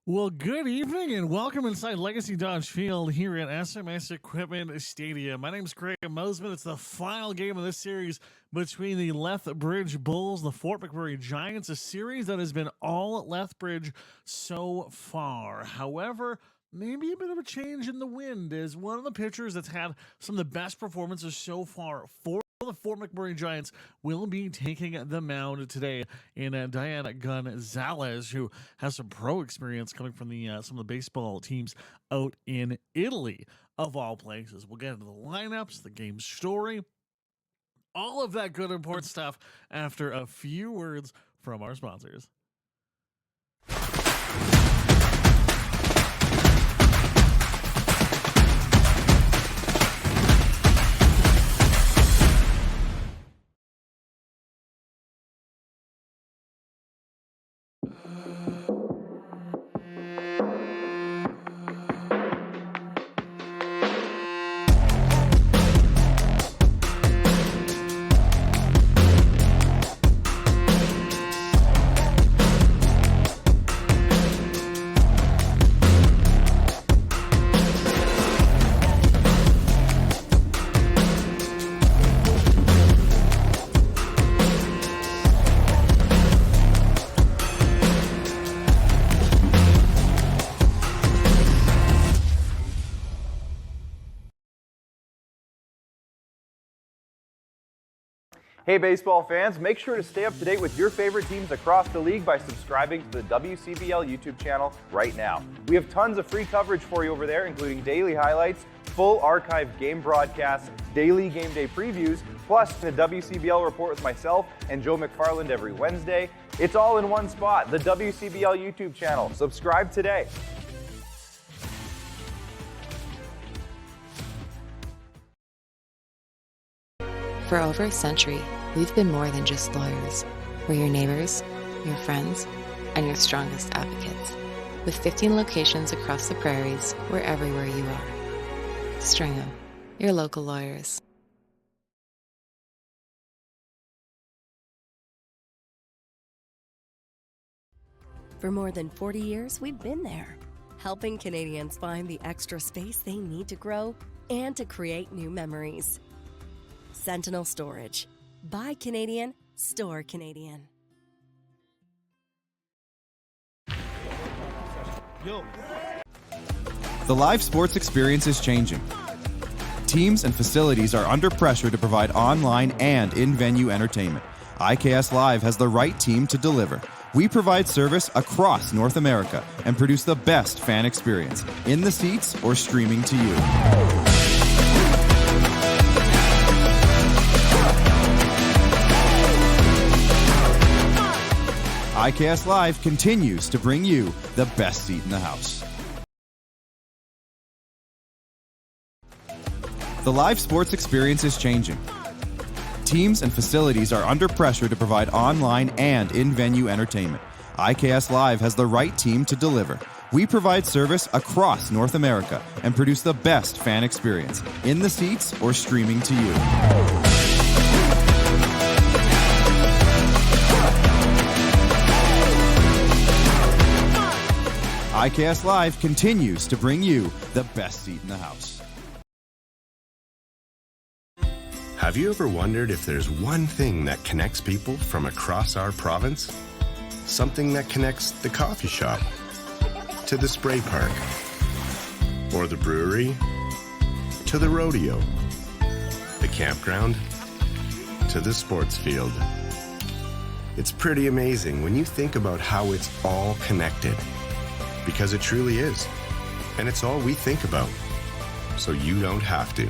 Well, good evening and welcome inside Legacy Dodge Field here at SMS Equipment Stadium. My name is Craig Mosman. It's the final game of this series between the Lethbridge Bulls, the Fort McMurray Giants, a series that has been all Lethbridge so far. However, maybe a bit of a change in the wind as one of the pitchers that's had some of the best performances so far for the Fort McMurray Giants will be taking the mound today in Diana Gonzalez, who has some pro experience coming from the some of the baseball teams out in Italy, of all places. We'll get into the lineups, the game story, all of that good important stuff after a few words from our sponsors. Hey baseball fans, make sure to stay up to date with your favorite teams across the league by subscribing to the WCBL YouTube channel right now. We have tons of free coverage for you over there, including daily highlights, full archive game broadcasts, daily game day previews, plus the WCBL report with myself and Joe McFarland every Wednesday. It's all in one spot, the WCBL YouTube channel. Subscribe today. For over a century, we've been more than just lawyers. We're your neighbors, your friends, and your strongest advocates. With 15 locations across the prairies, we're everywhere you are. Stringham, your local lawyers. For more than 40 years, we've been there, helping Canadians find the extra space they need to grow and to create new memories. Sentinel Storage. Buy Canadian, store Canadian. The live sports experience is changing. Teams and facilities are under pressure to provide online and in-venue entertainment. IKS Live has the right team to deliver. We provide service across North America and produce the best fan experience, in the seats or streaming to you. IKS Live continues to bring you the best seat in the house. The live sports experience is changing. Teams and facilities are under pressure to provide online and in-venue entertainment. IKS Live has the right team to deliver. We provide service across North America and produce the best fan experience, in the seats or streaming to you. IKS Live continues to bring you the best seat in the house. Have you ever wondered if there's one thing that connects people from across our province? Something that connects the coffee shop to the spray park, or the brewery to the rodeo, the campground to the sports field. It's pretty amazing when you think about how it's all connected. Because it truly is. And it's all we think about. So you don't have to.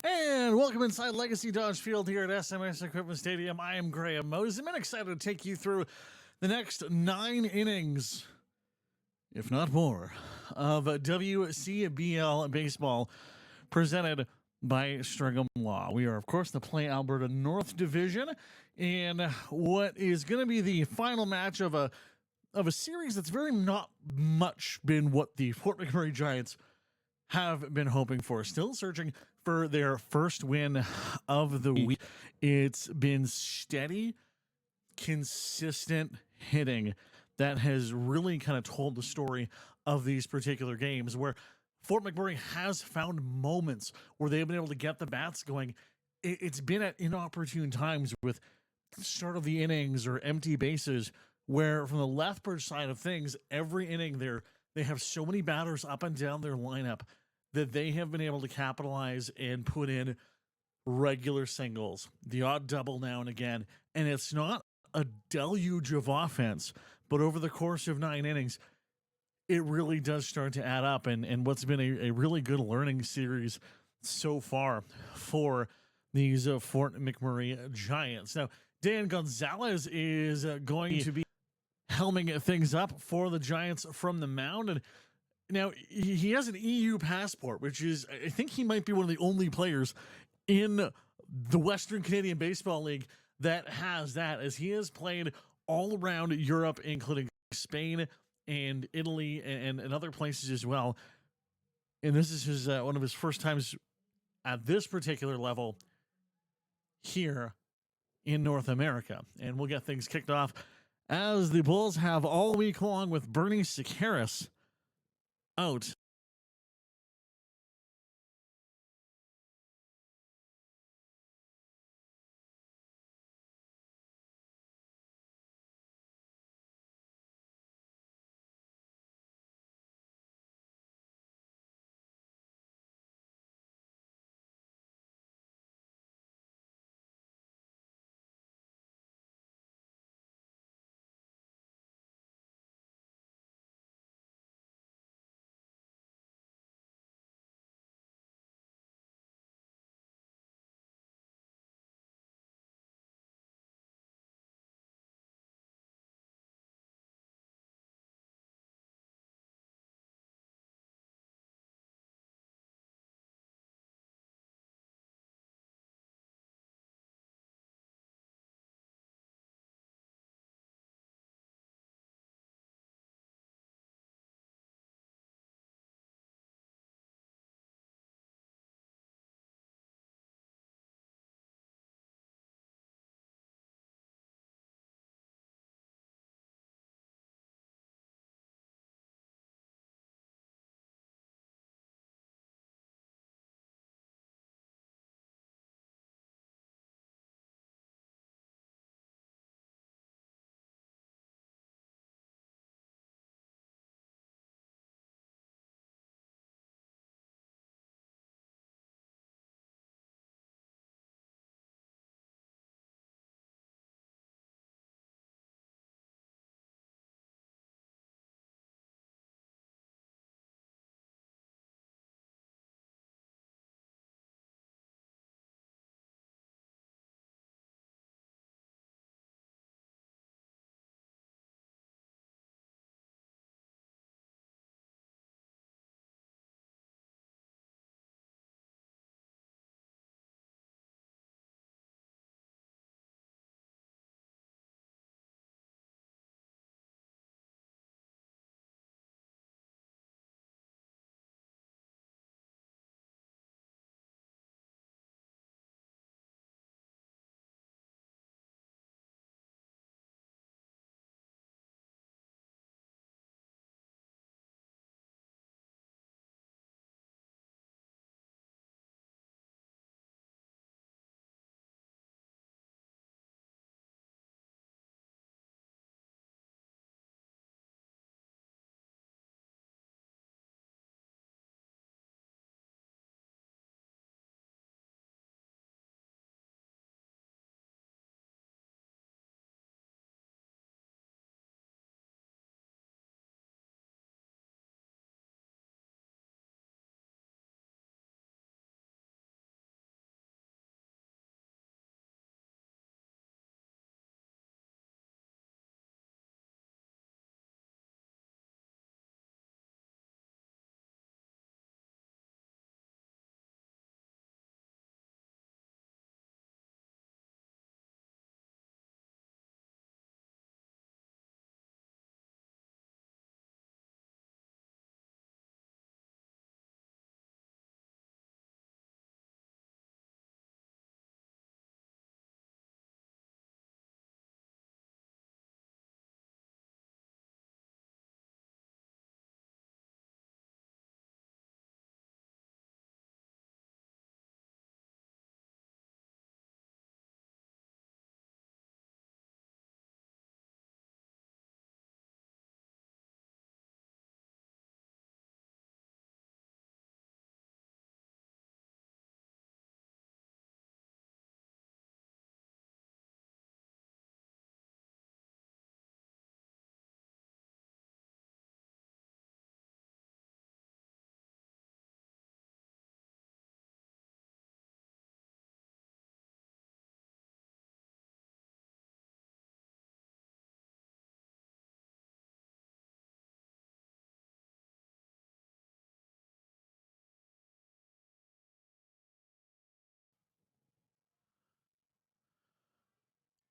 And welcome inside Legacy Dodge Field here at SMS Equipment Stadium. I am Graham Mosiman, excited to take you through the next 9 innings, if not more, of WCBL baseball presented by Stringham Law. We are, of course, the Play Alberta North Division, and what is going to be the final match of a series that's very not much been what the Fort McMurray Giants have been hoping for. Still searching for their first win of the week. It's been steady, consistent hitting that has really kind of told the story of these particular games, where Fort McMurray has found moments where they've been able to get the bats going. It's been at inopportune times with start of the innings or empty bases, where from the Lethbridge side of things, every inning they have so many batters up and down their lineup that they have been able to capitalize and put in regular singles, the odd double now and again. And it's not a deluge of offense, but over the course of 9 innings, it really does start to add up. And what's been a really good learning series so far for these Fort McMurray Giants. Now, Dan Gonzalez is going to be helming things up for the Giants from the mound. And now, he has an EU passport, which is, I think he might be one of the only players in the Western Canadian Baseball League that has that, as he has played all around Europe, including Spain and Italy and other places as well. And this is his one of his first times at this particular level here in North America. And we'll get things kicked off as the Bulls have all week long with Bernie Sakaris out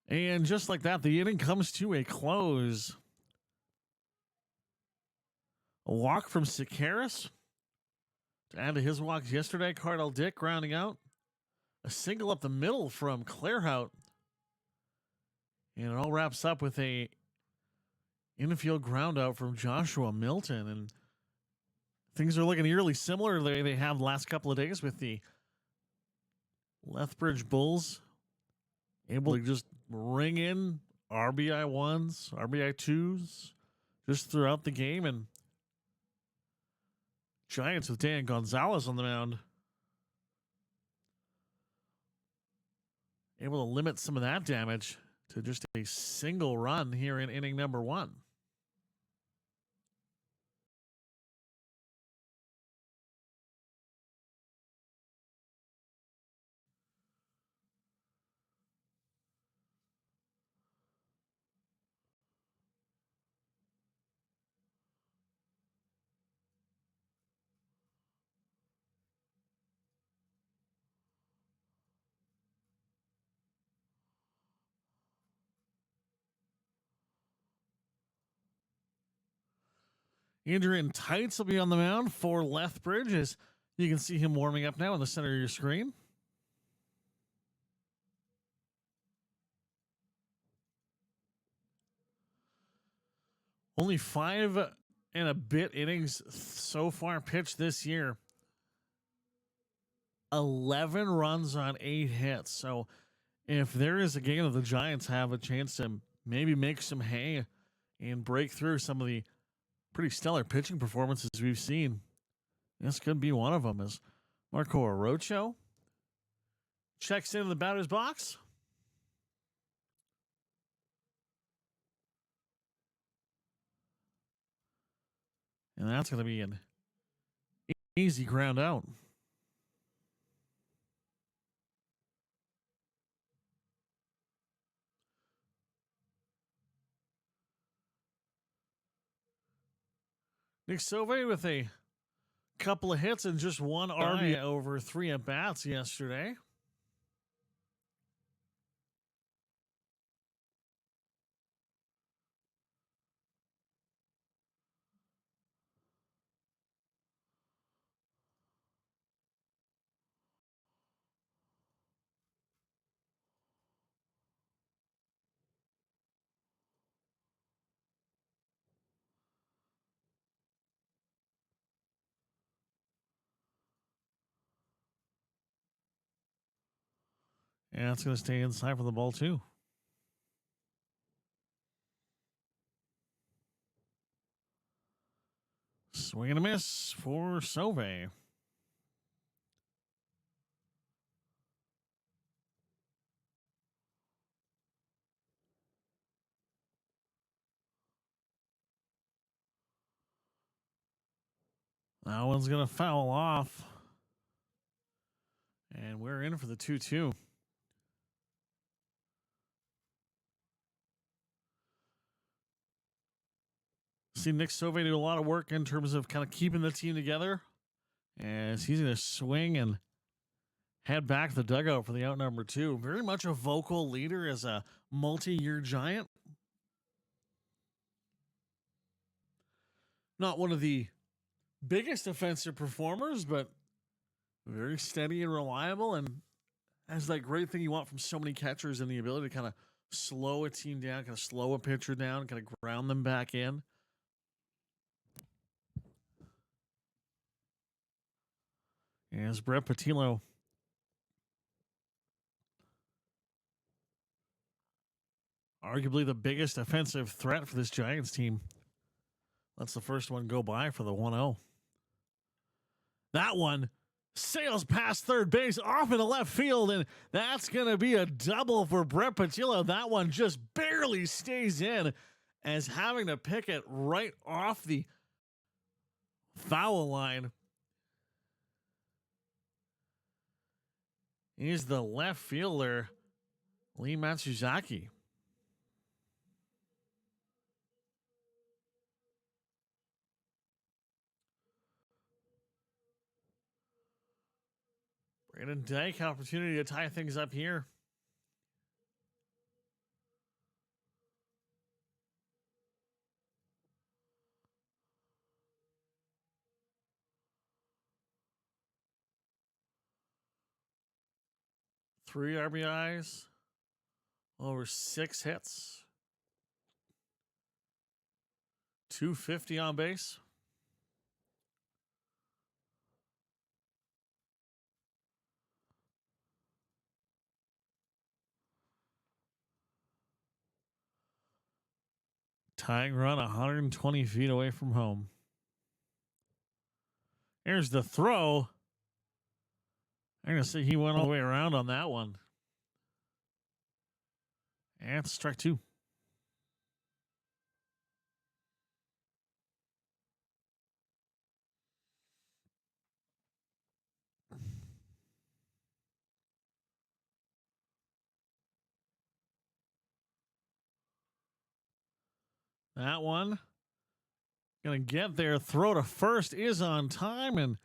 And just like that, the inning comes to a close. A walk from Sakaris to add to his walks yesterday. Cardell Dick grounding out. A single up the middle from Clairhout. And it all wraps up with a infield ground out from Joshua Milton. And things are looking eerily similar they have the last couple of days with the Lethbridge Bulls able to just ring in RBI 1s, RBI 2s just throughout the game. And Giants with Dan Gonzalez on the mound able to limit some of that damage to just a single run here in inning number 1. Adrian Tights will be on the mound for Lethbridge, as you can see him warming up now in the center of your screen. Only 5 and a bit innings so far pitched this year. 11 runs on 8 hits. So if there is a game that the Giants have a chance to maybe make some hay and break through some of the pretty stellar pitching performances we've seen, this could be one of them, as Marco Orocho checks into the batter's box. And that's going to be an easy ground out. Nick Sauve with a couple of hits and just one RBI over 3 at-bats yesterday. And it's going to stay inside for the ball, too. Swing and a miss for Sauve. That one's going to foul off. And we're in for the 2-2. See Nick Sauve do a lot of work in terms of kind of keeping the team together, as he's going to swing and head back to the dugout for the out number 2. Very much a vocal leader as a multi-year Giant. Not one of the biggest offensive performers, but very steady and reliable, and has that great thing you want from so many catchers, and the ability to kind of slow a team down, kind of slow a pitcher down, kind of ground them back in. As Brett Patillo arguably the biggest offensive threat for this Giants team. That's the first one go by for the 1-0. That one sails past third base off into left field, and that's going to be a double for Brett Patillo. That one just barely stays in, as having to pick it right off the foul line is the left fielder, Lee Matsuzaki. Brandon Dyke, opportunity to tie things up here. 3 RBIs, over 6 hits, 250 on base. Tying run 120 feet away from home. Here's the throw. I'm going to say he went all the way around on that one. And it's strike 2. That one going to get there. Throw to first is on time, and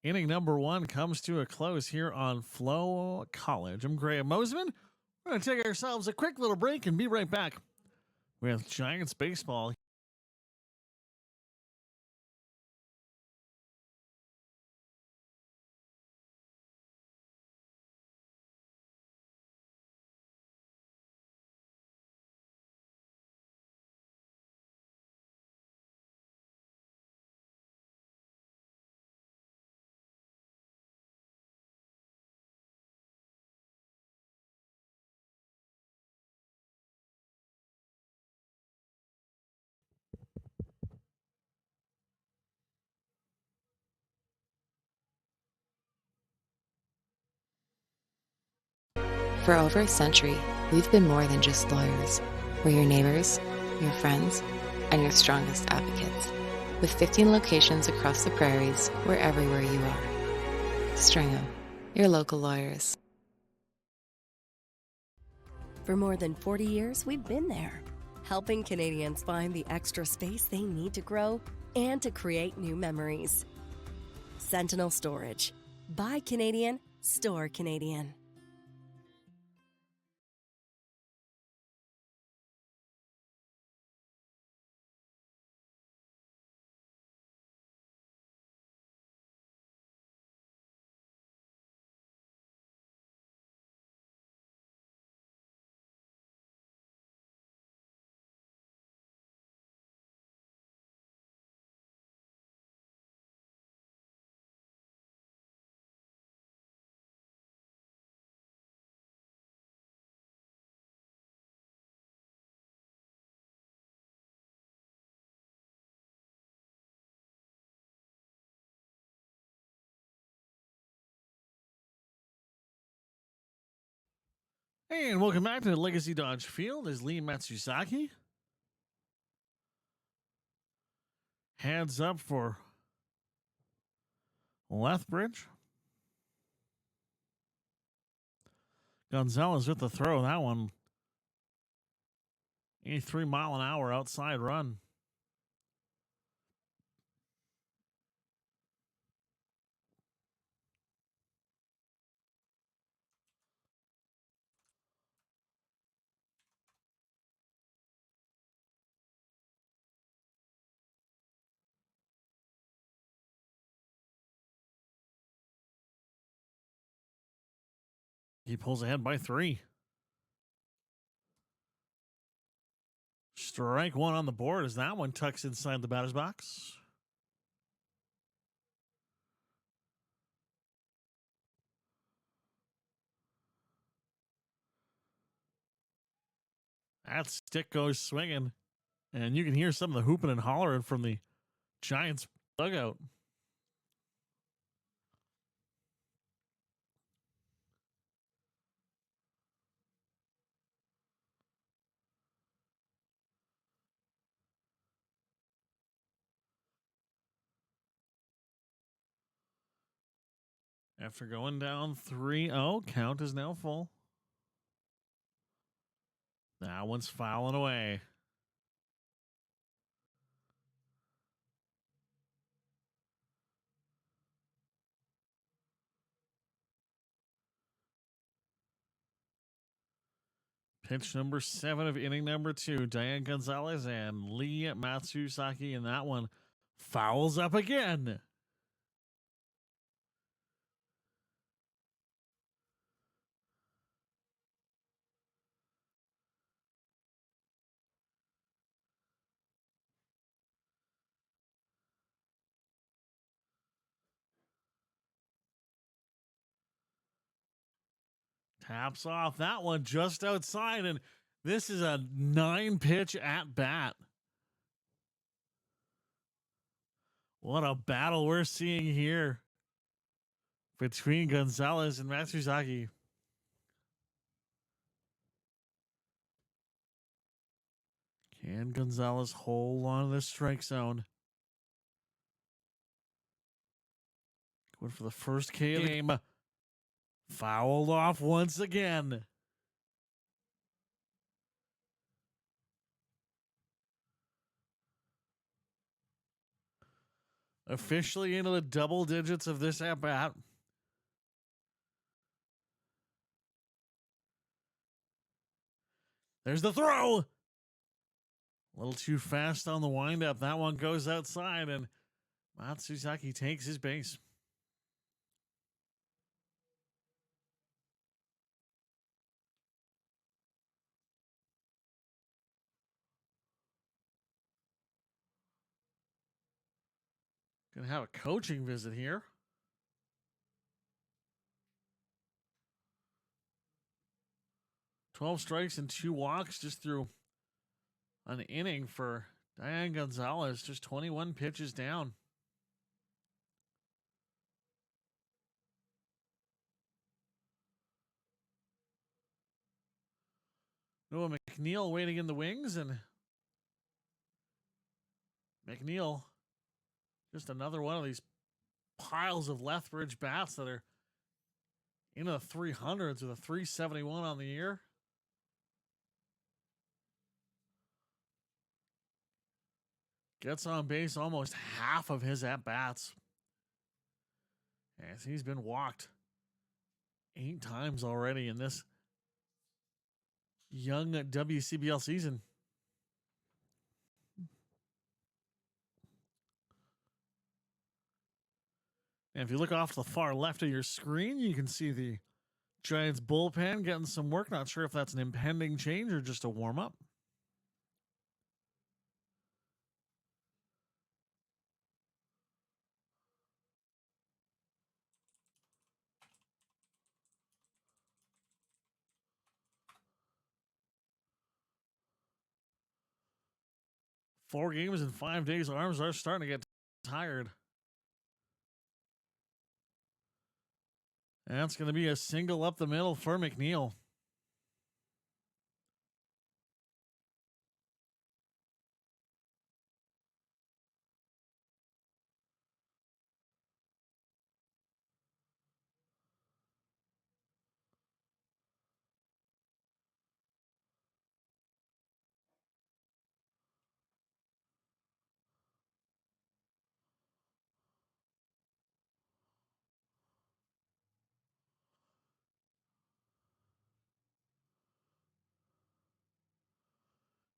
inning number 1 comes to a close here on FloCollege. I'm Graham Mosman. We're going to take ourselves a quick little break and be right back with Giants baseball. For over a century, we've been more than just lawyers. We're your neighbors, your friends, and your strongest advocates. With 15 locations across the prairies, we're everywhere you are. Stringham, your local lawyers. For more than 40 years, we've been there, helping Canadians find the extra space they need to grow and to create new memories. Sentinel Storage. Buy Canadian, store Canadian. And welcome back to Legacy Dodge Field as Lee Matsusaki heads up for Lethbridge. Gonzalez with the throw. That one, 83-mile-an-hour outside run. He pulls ahead by 3. Strike 1 on the board as that one tucks inside the batter's box. That stick goes swinging, and you can hear some of the hooping and hollering from the Giants dugout. After going down 3-0, count is now full. That one's fouling away. Pitch number 7 of inning number 2. Diane Gonzalez and Lee Matsusaki, and that one fouls up again. Taps off that one just outside, and this is a 9-pitch at bat. What a battle we're seeing here between Gonzalez and Matsuzaki. Can Gonzalez hold on to this strike zone? Going for the first K of the game. Fouled off once again. Officially into the double digits of this at bat. There's the throw. A little too fast on the windup. That one goes outside, and Matsuzaki takes his base. Gonna have a coaching visit here. "12 strikes and 2 walks just through an inning for Diane Gonzalez. Just 21 pitches down. Noah McNeil waiting in the wings, and McNeil, just another one of these piles of Lethbridge bats that are into the 300s with a 371 on the year. Gets on base almost half of his at-bats, as he's been walked 8 times already in this young WCBL season. And if you look off to the far left of your screen, you can see the Giants bullpen getting some work. Not sure if that's an impending change or just a warm-up. Four games in 5 days. Arms are starting to get tired. And that's going to be a single up the middle for McNeil.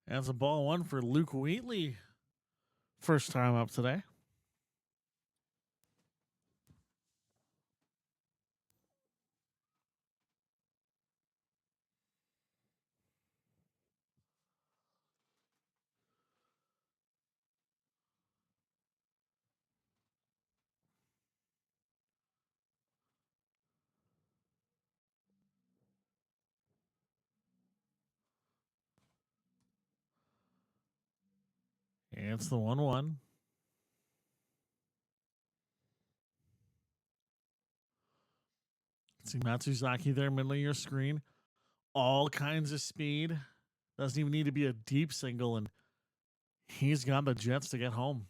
That's a ball one for Luke Wheatley. First time up today. And it's the 1-1. See Matsuzaki there, middle of your screen. All kinds of speed. Doesn't even need to be a deep single, and he's got the Jets to get home.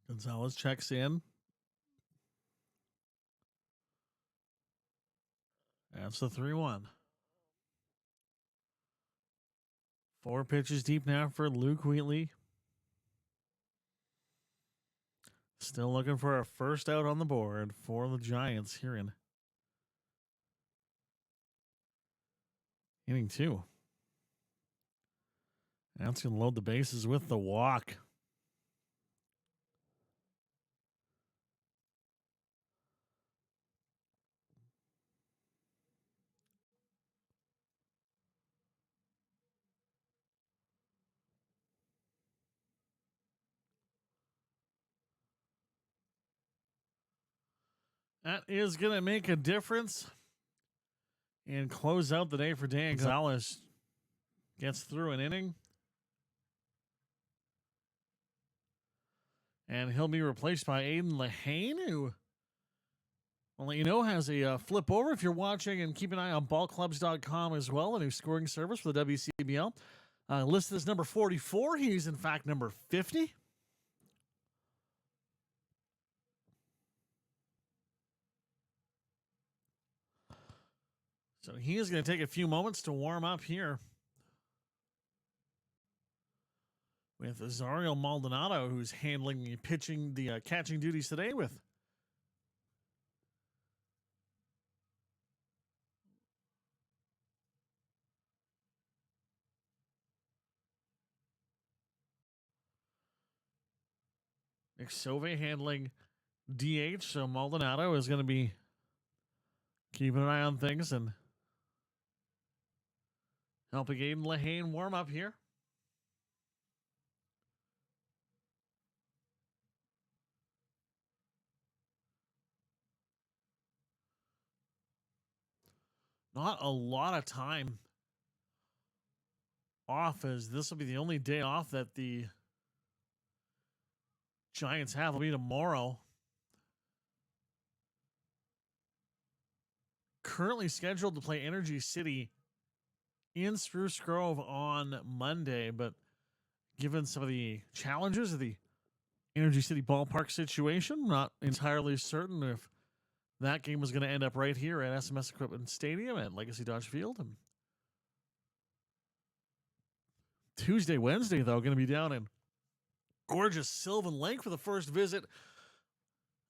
Gonzalez checks in. That's the 3-1. 4 pitches deep now for Luke Wheatley. Still looking for a first out on the board for the Giants here in inning 2. That's going to load the bases with the walk. That is going to make a difference and close out the day for Dan Gonzalez. Gets through an inning. And he'll be replaced by Aiden Lehane, who I'll let you know has a flip over if you're watching, and keep an eye on ballclubs.com as well, a new scoring service for the WCBL. Listed as number 44. He's, in fact, number 50. So he is going to take a few moments to warm up here with Azario Maldonado, who's handling the catching duties today with Nick Sauve handling DH. So Maldonado is going to be keeping an eye on things and helping Aiden Lehane warm up here. Not a lot of time off, as this will be the only day off that the Giants have. Will be tomorrow. Currently scheduled to play Energy City in Spruce Grove on Monday, but given some of the challenges of the Energy City ballpark situation, not entirely certain if that game was going to end up right here at SMS Equipment Stadium at Legacy Dodge Field. And Tuesday, Wednesday, though, going to be down in gorgeous Sylvan Lake for the first visit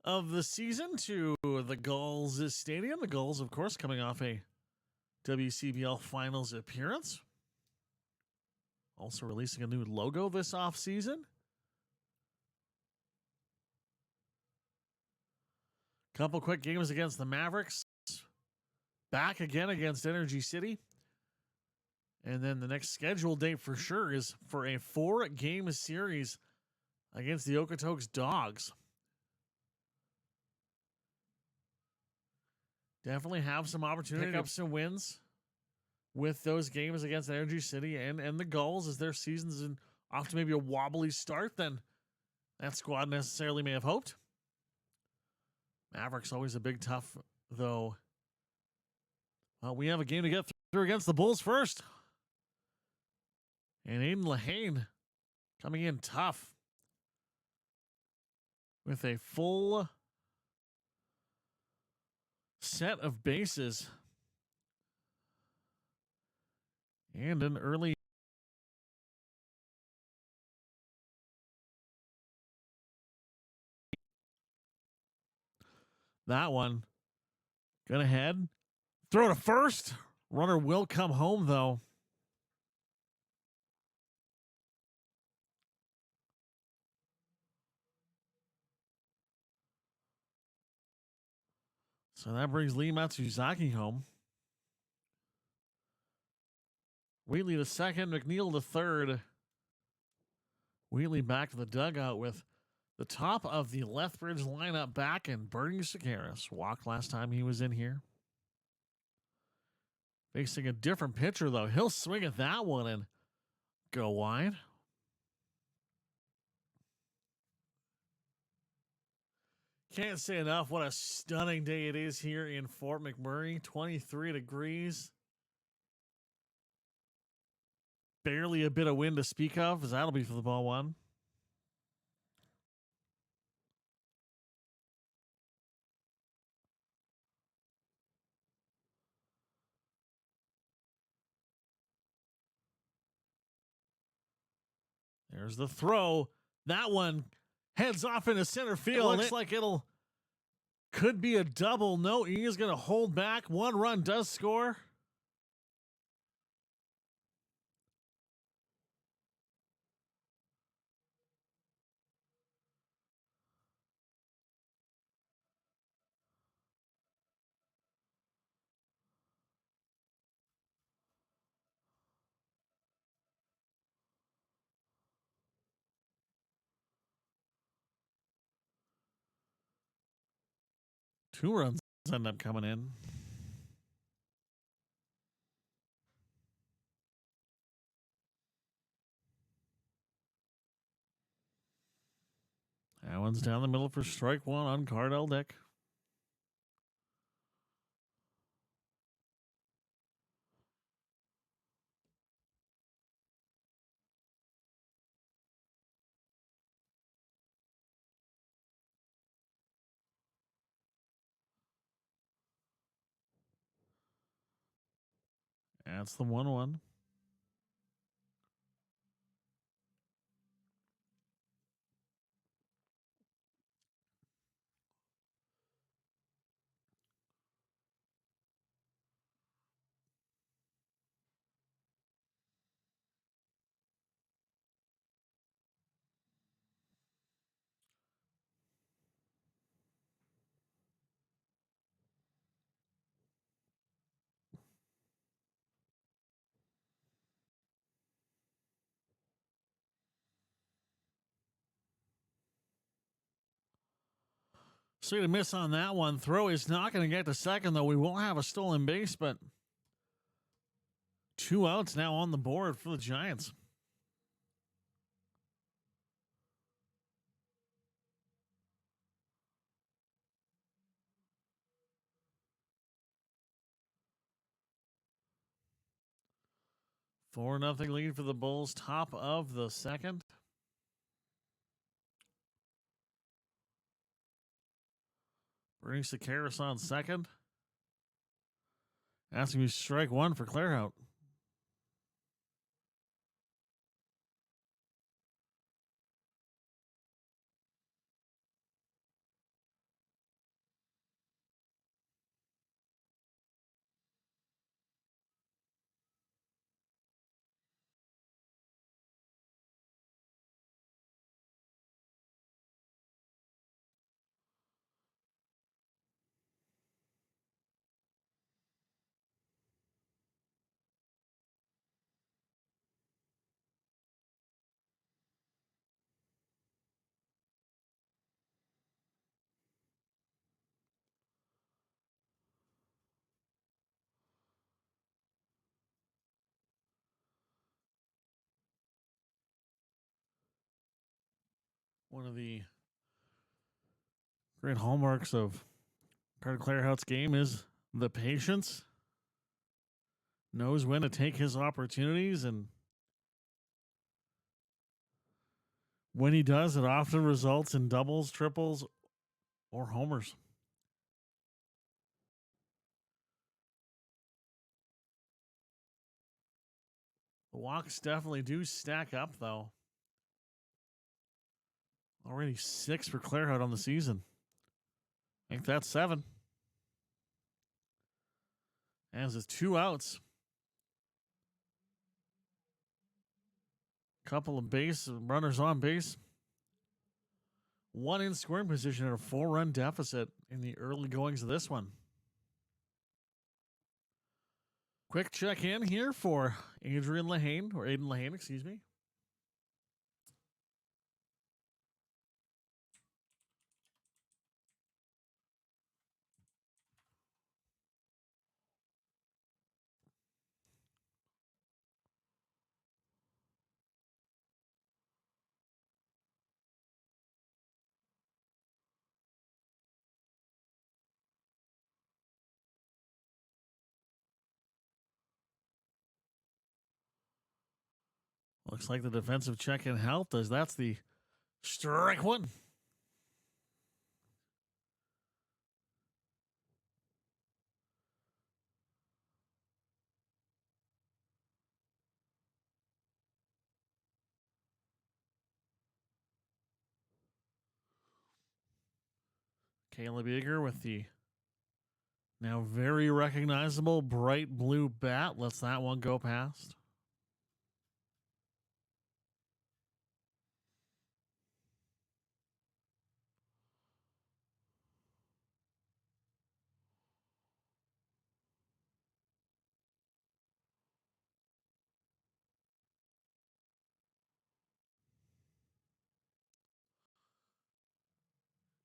of the season to the Gulls Stadium. The Gulls, of course, coming off a WCBL Finals appearance. Also releasing a new logo this offseason. Couple quick games against the Mavericks. Back again against Energy City. And then the next scheduled date for sure is for a 4-game series against the Okotoks Dogs. Definitely have some opportunity to pick up some wins with those games against Energy City and the Gulls, as their season's off to maybe a wobbly start than that squad necessarily may have hoped. Mavericks always a big tough, though. Well, we have a game to get through against the Bulls first. And Aiden Lehane coming in tough with a full set of bases and an early that one gonna head throw to first. Runner will come home, though. So that brings Lee Matsuzaki home. Wheatley to second, McNeil to third. Wheatley back to the dugout with the top of the Lethbridge lineup back, and Bernie Sakaris walked last time he was in here. Facing a different pitcher, though. He'll swing at that one and go wide. Can't say enough what a stunning day it is here in Fort McMurray. 23 degrees. Barely a bit of wind to speak of, as that'll be for the ball one. There's the throw. That one heads off into center field. It looks like could be a double. No, he is going to hold back. One run does score. 2 runs end up coming in. That one's down the middle for strike 1 on Cardell Dick. That's the 1-1. So to miss on that one. Throw is not going to get to second, though. We won't have a stolen base, but 2 outs now on the board for the Giants. Four nothing lead for the Bulls. Top of the second. Bernie Sakaris on second. Asking me strike 1 for Clairhout. One of the great hallmarks of Carter Clairhout's game is the patience. Knows when to take his opportunities, and when he does, it often results in doubles, triples, or homers. The walks definitely do stack up, though. Already 6 for Clairhout on the season. I think that's 7. As his 2 outs. Couple of base runners on base. 1 in scoring position and a 4-run deficit in the early goings of this one. Quick check in here for Aiden Lehane, excuse me. Looks like the defensive check-in helped, as that's the strike 1. Caleb Eager with the now very recognizable bright blue bat. Lets that one go past.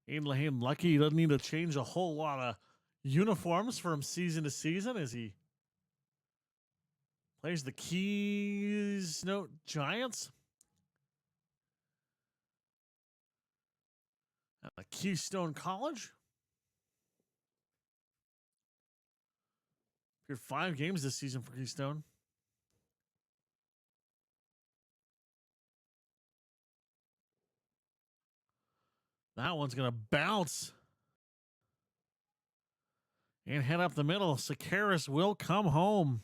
Aiden Lehane lucky he doesn't need to change a whole lot of uniforms from season to season as he plays the Keys Giants. At Keystone College. Appeared 5 games this season for Keystone. That one's going to bounce and head up the middle. Sakaris will come home.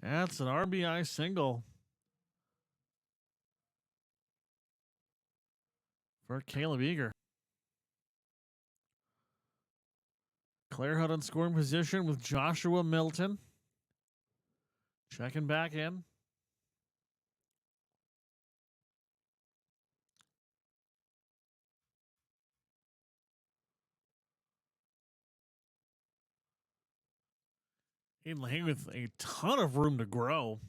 That's an RBI single for Caleb Eager. Claire Hutt in scoring position with Joshua Milton. Checking back in. Aiden Lehane with a ton of room to grow.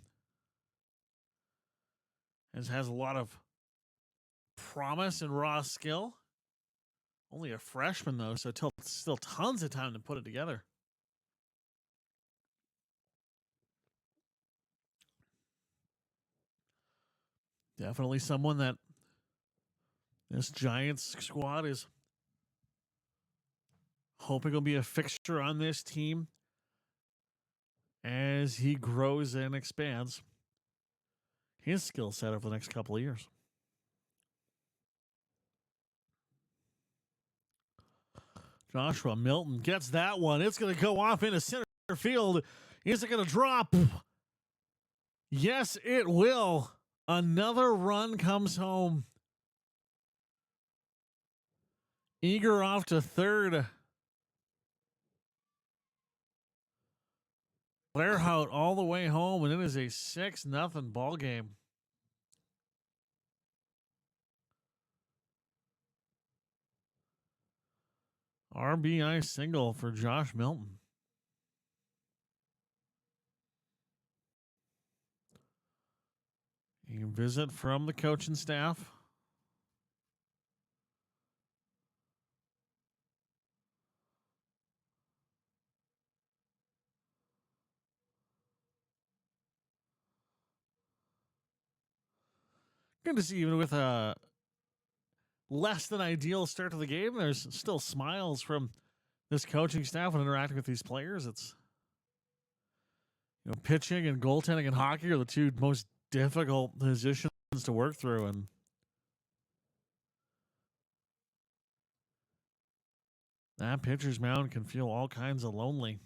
Has a lot of promise and raw skill. Only a freshman, though, so still tons of time to put it together. Definitely someone that this Giants squad is hoping will be a fixture on this team as he grows and expands his skill set over the next couple of years. Joshua Milton gets that one. It's going to go off into center field. Is it going to drop? Yes, it will. Another run comes home. Eager off to third. Blair Hout all the way home, and it is a 6-0 ball game. RBI single for Josh Milton. A visit from the coaching staff. Good to see, even with a less than ideal start to the game, there's still smiles from this coaching staff when interacting with these players. It's, pitching and goaltending in hockey are the two most difficult positions to work through, and that pitcher's mound can feel all kinds of lonely,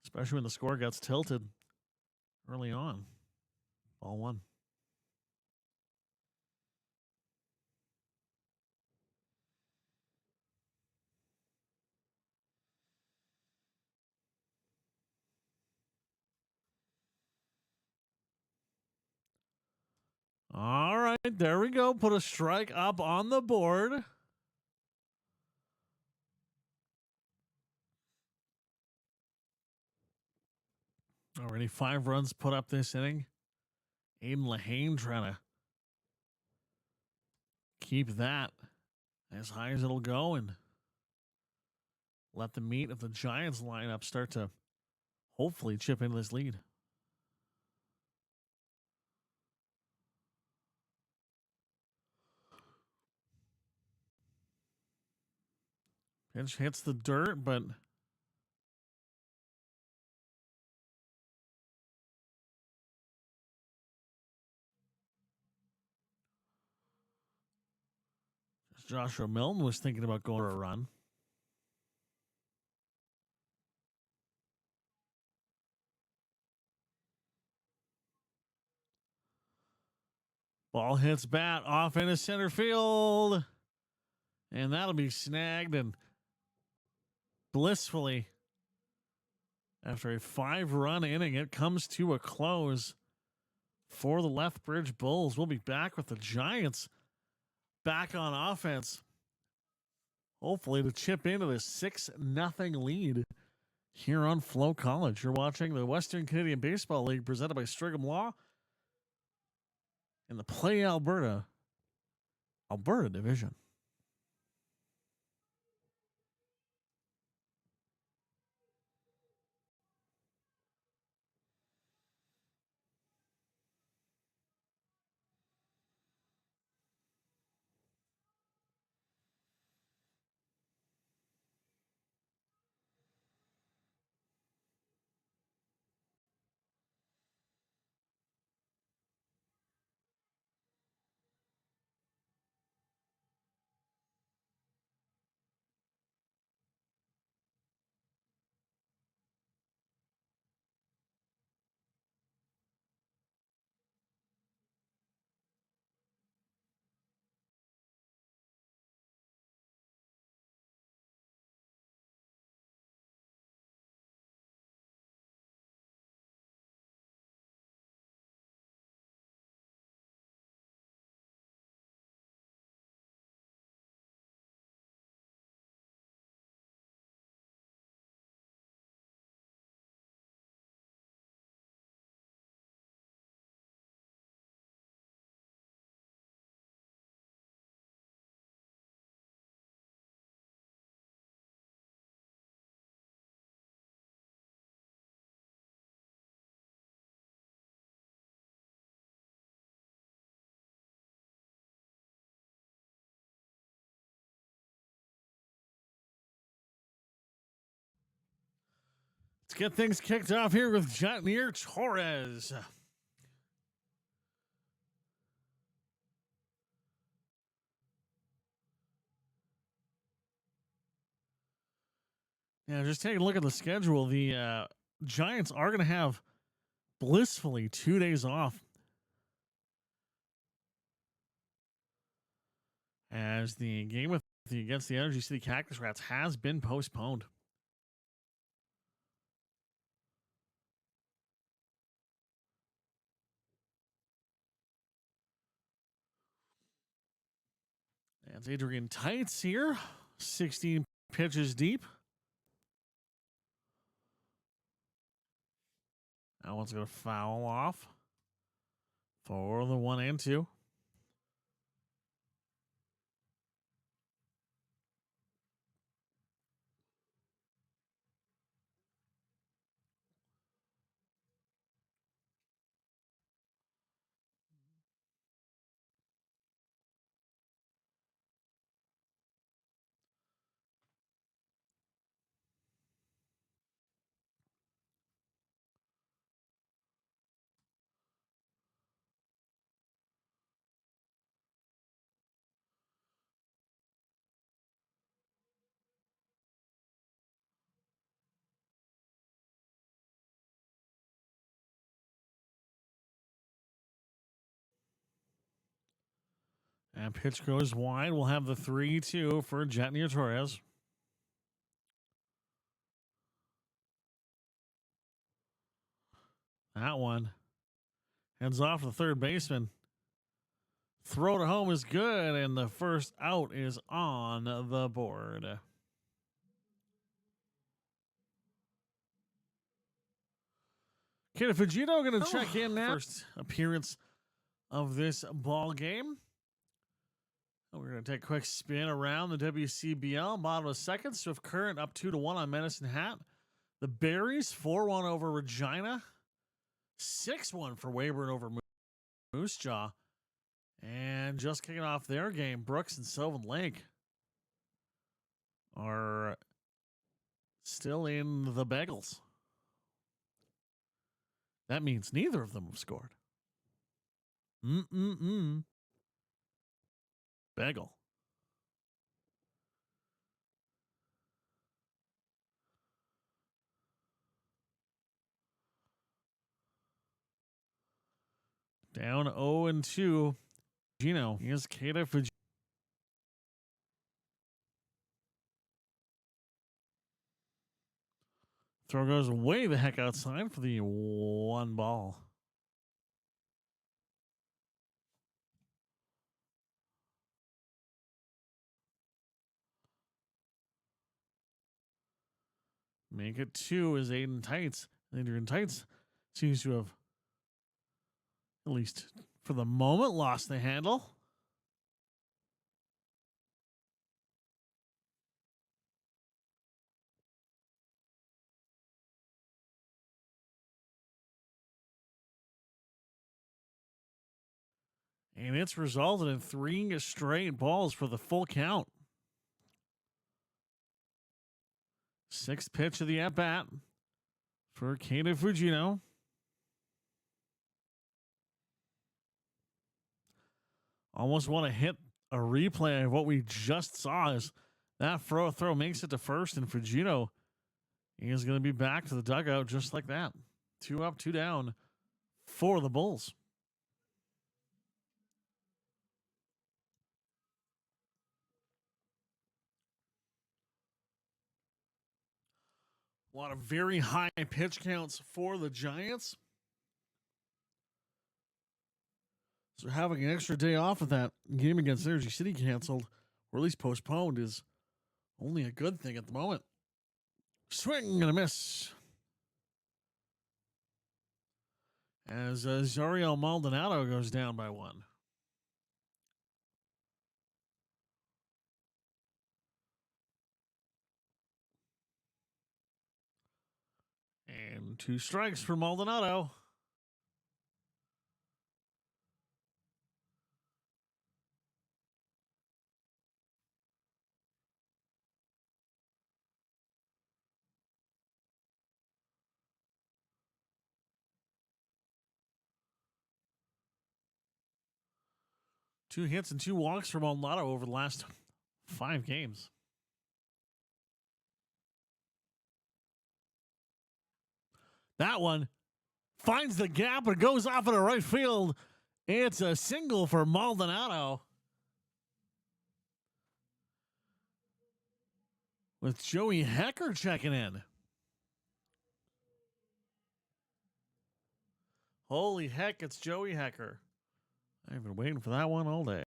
especially when the score gets tilted early on. Ball one. All right, there we go. Put a strike up on the board. Already 5 runs put up this inning. Aiden Lehane trying to keep that as high as it'll go and let the meat of the Giants lineup start to hopefully chip into this lead. Pitch hits the dirt, but Joshua Milton was thinking about going for a run. Ball hits bat off into center field. And that'll be snagged and blissfully, after a 5-run inning, it comes to a close for the Lethbridge Bulls. We'll be back with the Giants back on offense, hopefully to chip into this 6-0 lead here on FloCollege. You're watching the Western Canadian Baseball League presented by Strigham Law. in the Play Alberta division. Let's get things kicked off here with Jatnier Torres. Yeah, just taking a look at the schedule. The Giants are going to have blissfully 2 days off, as the game against the Energy City Cactus Rats has been postponed. And it's Adrian Tights here, 16 pitches deep. That one's going to foul off for the 1-2. And pitch goes wide. We'll have the 3-2 for Jatnier Torres. That one heads off to the third baseman. Throw to home is good, and the first out is on the board. Kid Fujito going to check in now. First appearance of this ball game. We're going to take a quick spin around the WCBL. Bottom of second. Swift Current up 2-1 on Medicine Hat. The Berries 4-1 over Regina. 6-1 for Weyburn over Moose Jaw. And just kicking off their game, Brooks and Sylvan Lake are still in the bagels. That means neither of them have scored. Bagel. Down 0-2. Gino. Here's Kata Fujita. Throw goes way the heck outside for the 1 ball. Make it 2 is Aiden Tights. Adrian Tights seems to have at least for the moment, lost the handle. And it's resulted in 3 straight balls for the full count. 6th pitch of the at-bat for Kato Fujino. Almost want to hit a replay of what we just saw as that throw makes it to first, and Fujino is going to be back to the dugout just like that. 2 up, 2 down for the Bulls. A lot of very high pitch counts for the Giants. So having an extra day off of that game against Energy City canceled, or at least postponed, is only a good thing at the moment. Swing and a miss. As Zariel Maldonado goes down by 1. And 2 strikes for Maldonado. Two hits and 2 walks for Maldonado over the last 5 games. That one finds the gap and goes off in the right field. It's a single for Maldonado. With Joey Hecker checking in. Holy heck, it's Joey Hecker. I've been waiting for that one all day.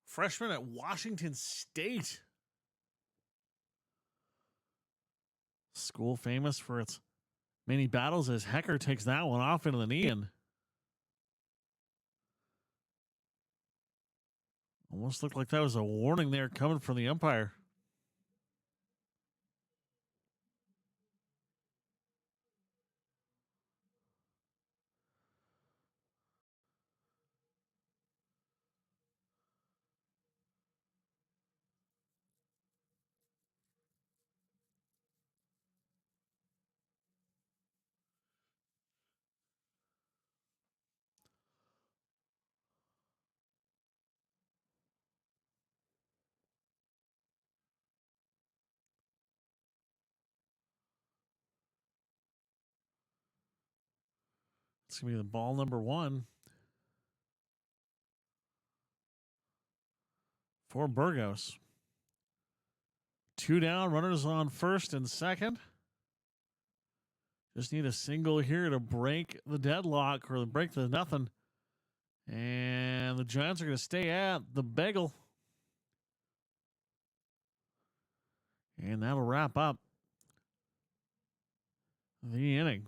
Freshman at Washington State. School famous for its many battles as Hecker takes that one off into the knee and almost looked like that was a warning there coming from the umpire. It's going to be the ball number 1 for Burgos. 2 down, runners on first and second. Just need a single here to break the deadlock or break the nothing. And the Giants are going to stay at the bagel. And that'll wrap up the inning.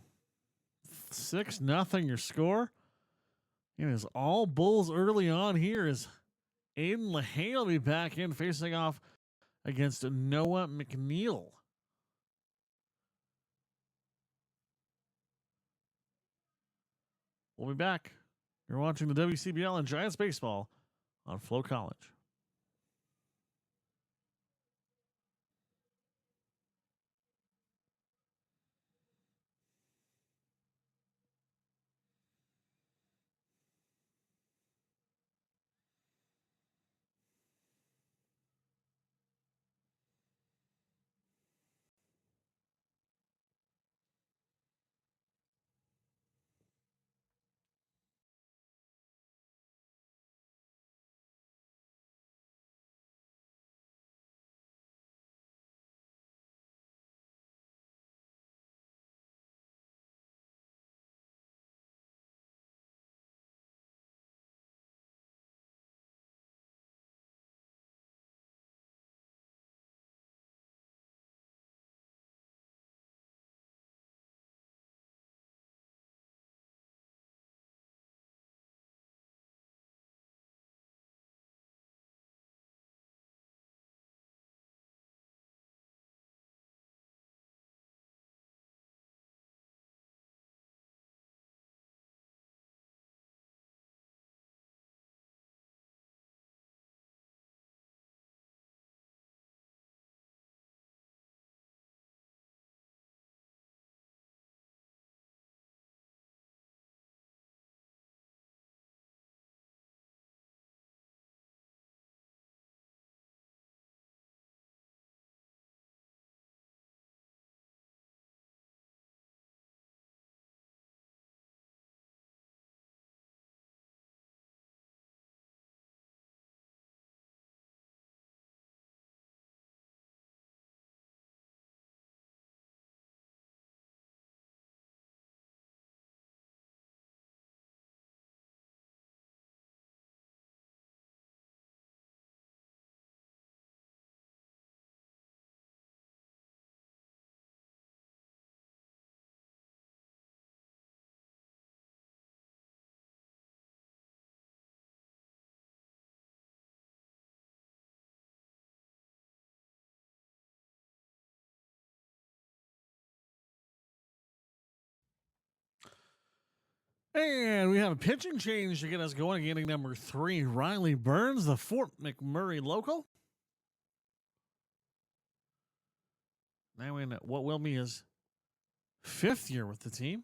6-0 your score. It is all Bulls early on here as Aiden LaHaye will be back in facing off against Noah McNeil. We'll be back. You're watching the WCBL and Giants baseball on FloCollege. And we have a pitching change to get us going. Inning number 3, Riley Burns, the Fort McMurray local. Now in what will be his 5th year with the team.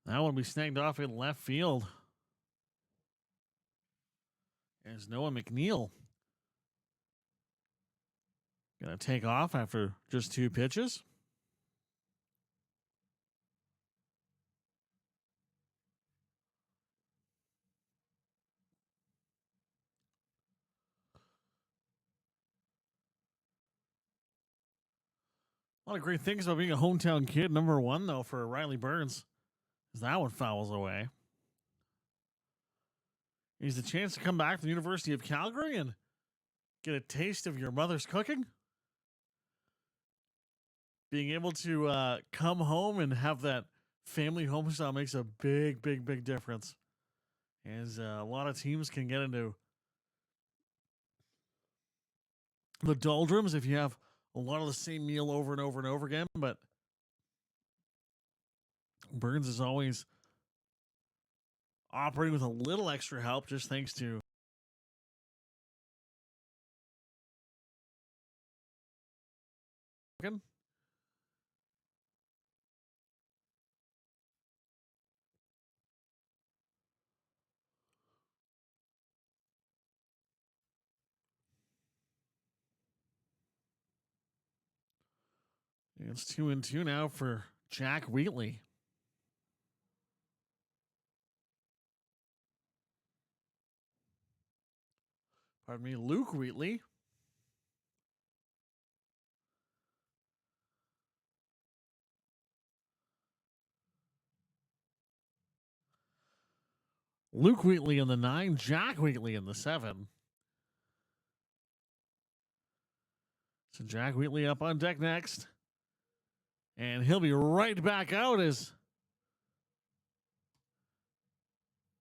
That one will be snagged off in left field. As Noah McNeil going to take off after just 2 pitches. A lot of great things about being a hometown kid. Number 1, though, for Riley Burns, is that one fouls away. He's the chance to come back to the University of Calgary and get a taste of your mother's cooking. Being able to come home and have that family homestyle makes a big, big, big difference. As a lot of teams can get into the doldrums if you have a lot of the same meal over and over and over again. But Burns is always operating with a little extra help just thanks to it's 2-2 now for Jack Wheatley. Pardon me, Luke Wheatley. Luke Wheatley in the 9, Jack Wheatley in the 7. So Jack Wheatley up on deck next. And he'll be right back out as...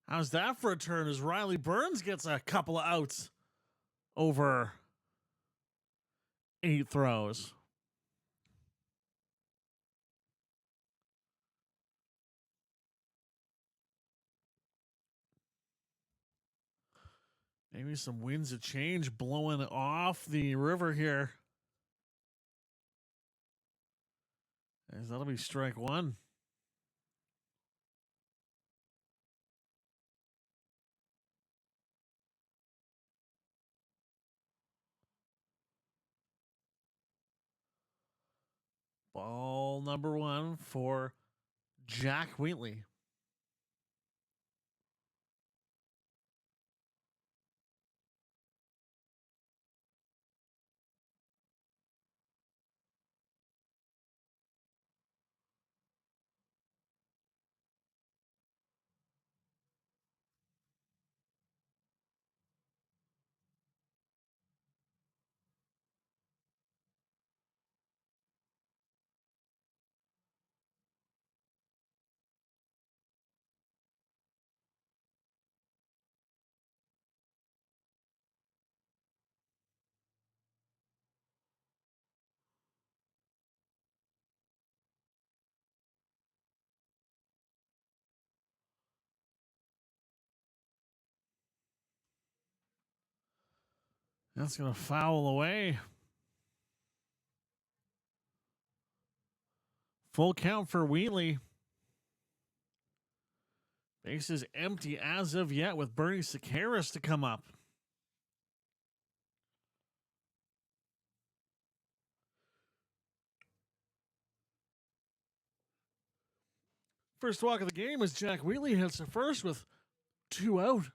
How's that for a turn as Riley Burns gets a couple of outs over 8 throws. Maybe some winds of change blowing off the river here. As that'll be strike 1. Ball number 1 for Jack Wheatley. That's going to foul away. Full count for Wheatley. Base is empty as of yet with Bernie Sakaris to come up. First walk of the game as Jack Wheatley hits the first with 2 out.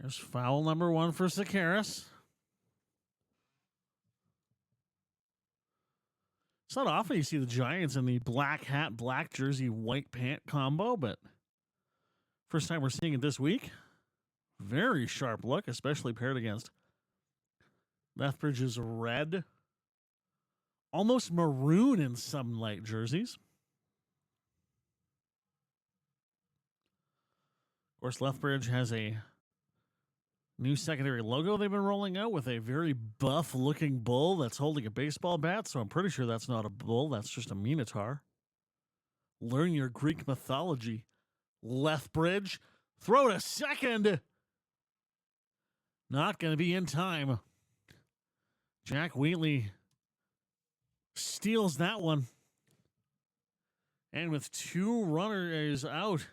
There's foul number 1 for Sakaris. It's not often you see the Giants in the black hat, black jersey, white pant combo, but first time we're seeing it this week. Very sharp look, especially paired against Lethbridge's red, almost maroon in some light jerseys. Of course, Lethbridge has a new secondary logo they've been rolling out with a very buff-looking bull that's holding a baseball bat, so I'm pretty sure that's not a bull, that's just a minotaur. Learn your Greek mythology, Lethbridge. Throw to second. Not going to be in time. Jack Wheatley steals that one. And with 2 runners out,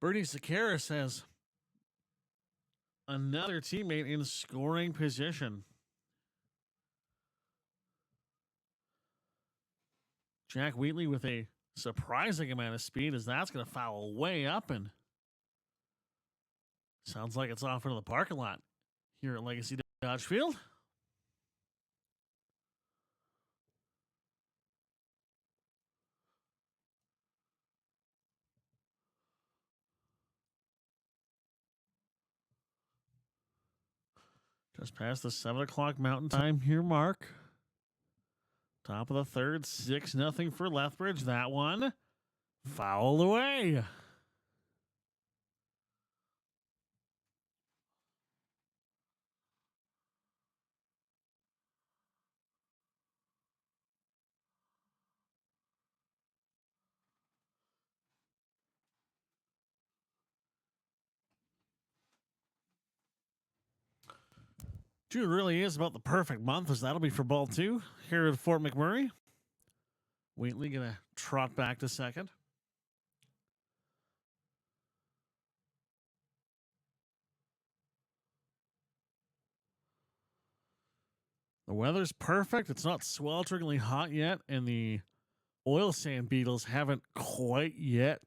Bernie Sakaris has another teammate in scoring position. Jack Wheatley with a surprising amount of speed as that's going to foul way up, and sounds like it's off into the parking lot here at Legacy Dodge Field. Just past the 7 o'clock Mountain Time here, Mark. Top of the third, 6-0 for Lethbridge. That one fouled away. June really is about the perfect month, as that'll be for ball 2 here at Fort McMurray. Wheatley going to trot back to second. The weather's perfect. It's not swelteringly hot yet, and the oil sand beetles haven't quite yet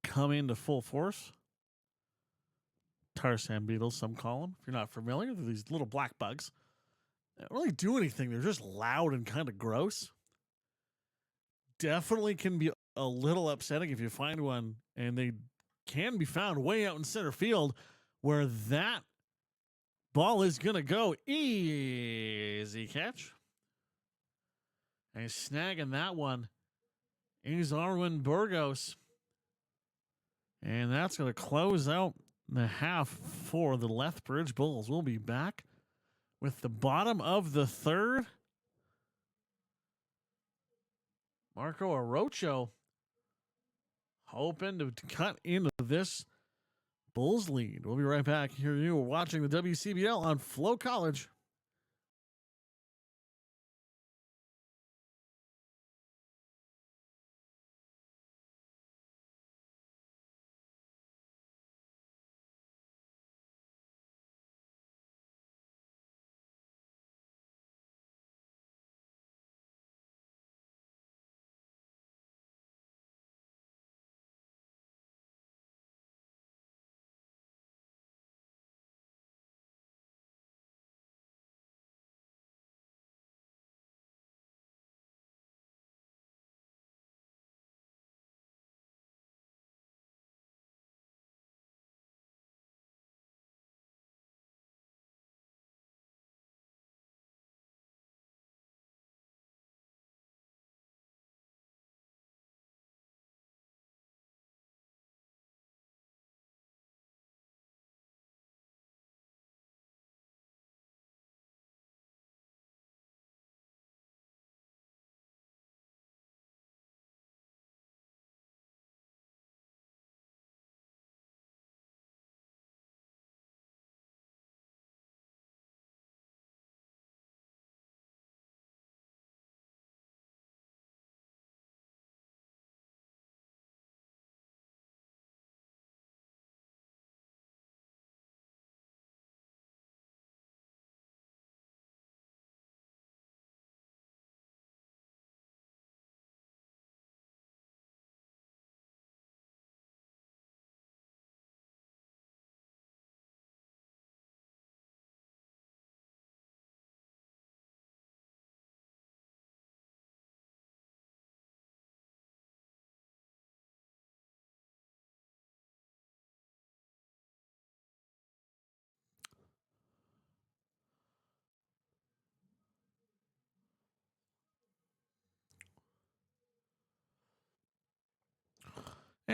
come into full force. Tar sand beetles, some call them. If you're not familiar, they're these little black bugs. They don't really do anything. They're just loud and kind of gross. Definitely can be a little upsetting if you find one, and they can be found way out in center field where that ball is going to go. Easy catch. And snagging that one is Arwen Burgos. And that's going to close out the half for the Lethbridge Bulls. We'll be back with the bottom of the third. Marco Arocho hoping to cut into this Bulls lead. We'll be right back. Here you are watching the WCBL on FloCollege.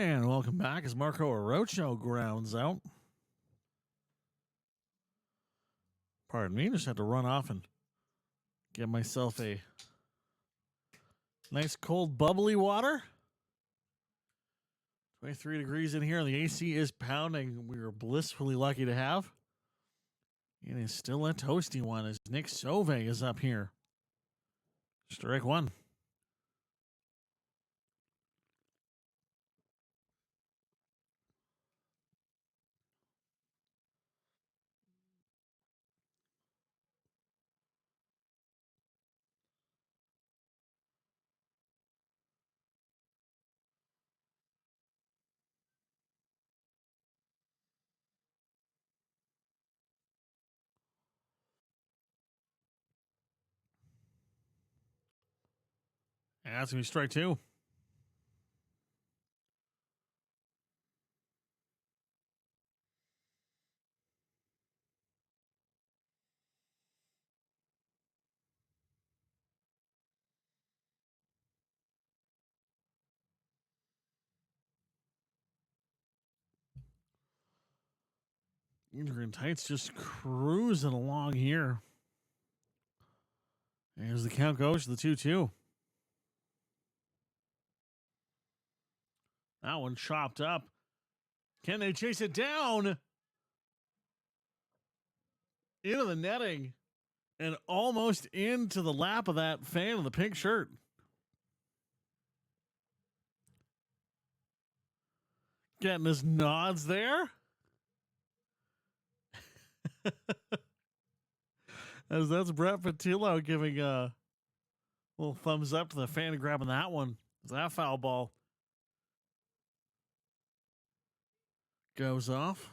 And welcome back as Marco Orocho grounds out. Pardon me, just had to run off and get myself a nice cold bubbly water. 23 degrees in here, and the AC is pounding. We are blissfully lucky to have. It is still a toasty one as Nick Sauvé is up here. Strike one. And that's going to be strike two. Green Tights just cruising along here. As the count goes to the 2-2. That one chopped up. Can they chase it down? Into the netting. And almost into the lap of that fan in the pink shirt. Getting his nods there. As that's Brett Patillo giving a little thumbs up to the fan grabbing that one. That foul ball goes off.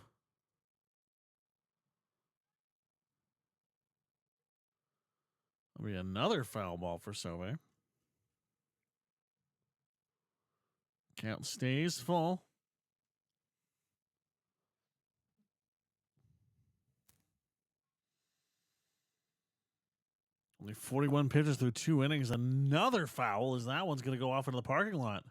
That'll be another foul ball for Sauvé. Count stays full. Only 41 pitches through 2 innings. Another foul as that one's going to go off into the parking lot.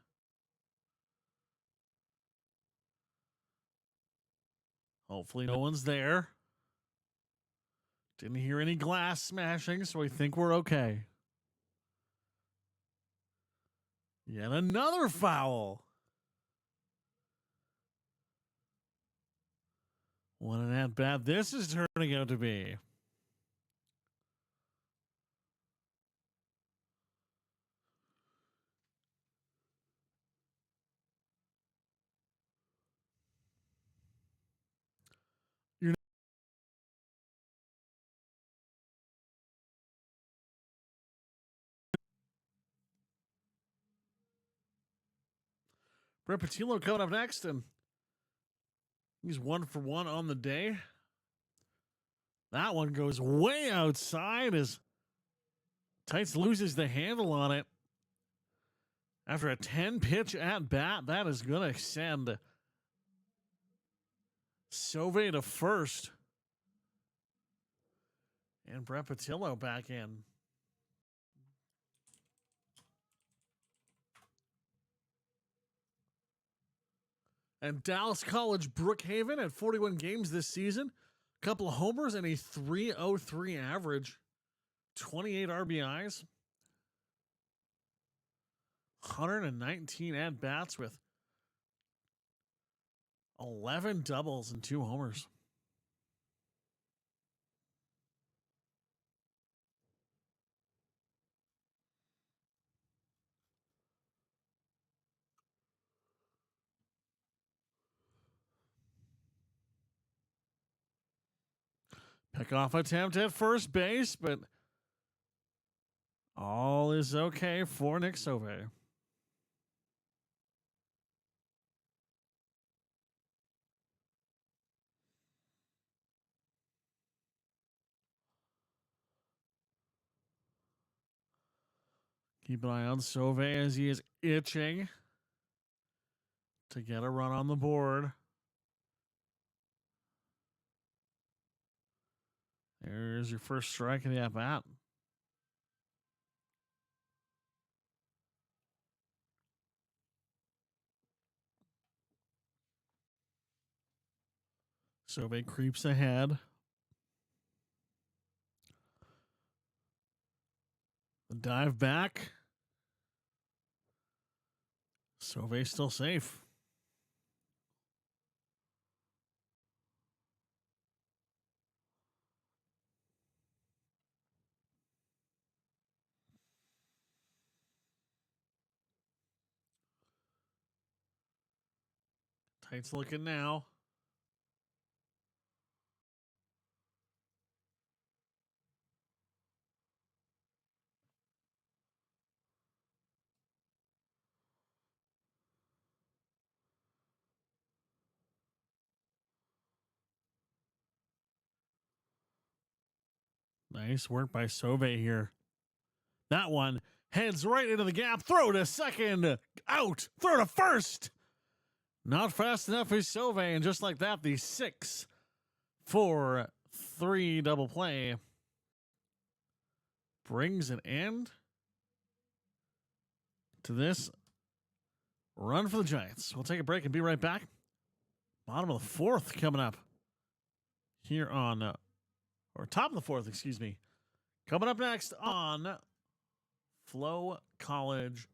Hopefully no one's there. Didn't hear any glass smashing, so we think we're okay. Yet another foul. What an at-bat this is turning out to be. Brett Patillo coming up next, and he's 1 for 1 on the day. That one goes way outside as Tights loses the handle on it. After a 10-pitch at-bat, that is going to send Sauvé to first. And Brett Patillo back in. And Dallas College Brookhaven at 41 games this season. A couple of homers and a .303 average. 28 RBIs. 119 at-bats with 11 doubles and 2 homers. Pickoff attempt at first base, but all is okay for Nick Sauvé. Keep an eye on Sauvé as he is itching to get a run on the board. There's your first strike of the at-bat. Sauve creeps ahead. The dive back. Sauve still safe. Tight's looking now. Nice work by Sauve here. That one heads right into the gap. Throw to second. Out. Throw to first. Not fast enough for Sauve. And just like that, the 6-4-3 double play brings an end to this run for the Giants. We'll take a break and be right back. Bottom of the fourth coming up here on, or top of the fourth, excuse me. Coming up next on FloCollege.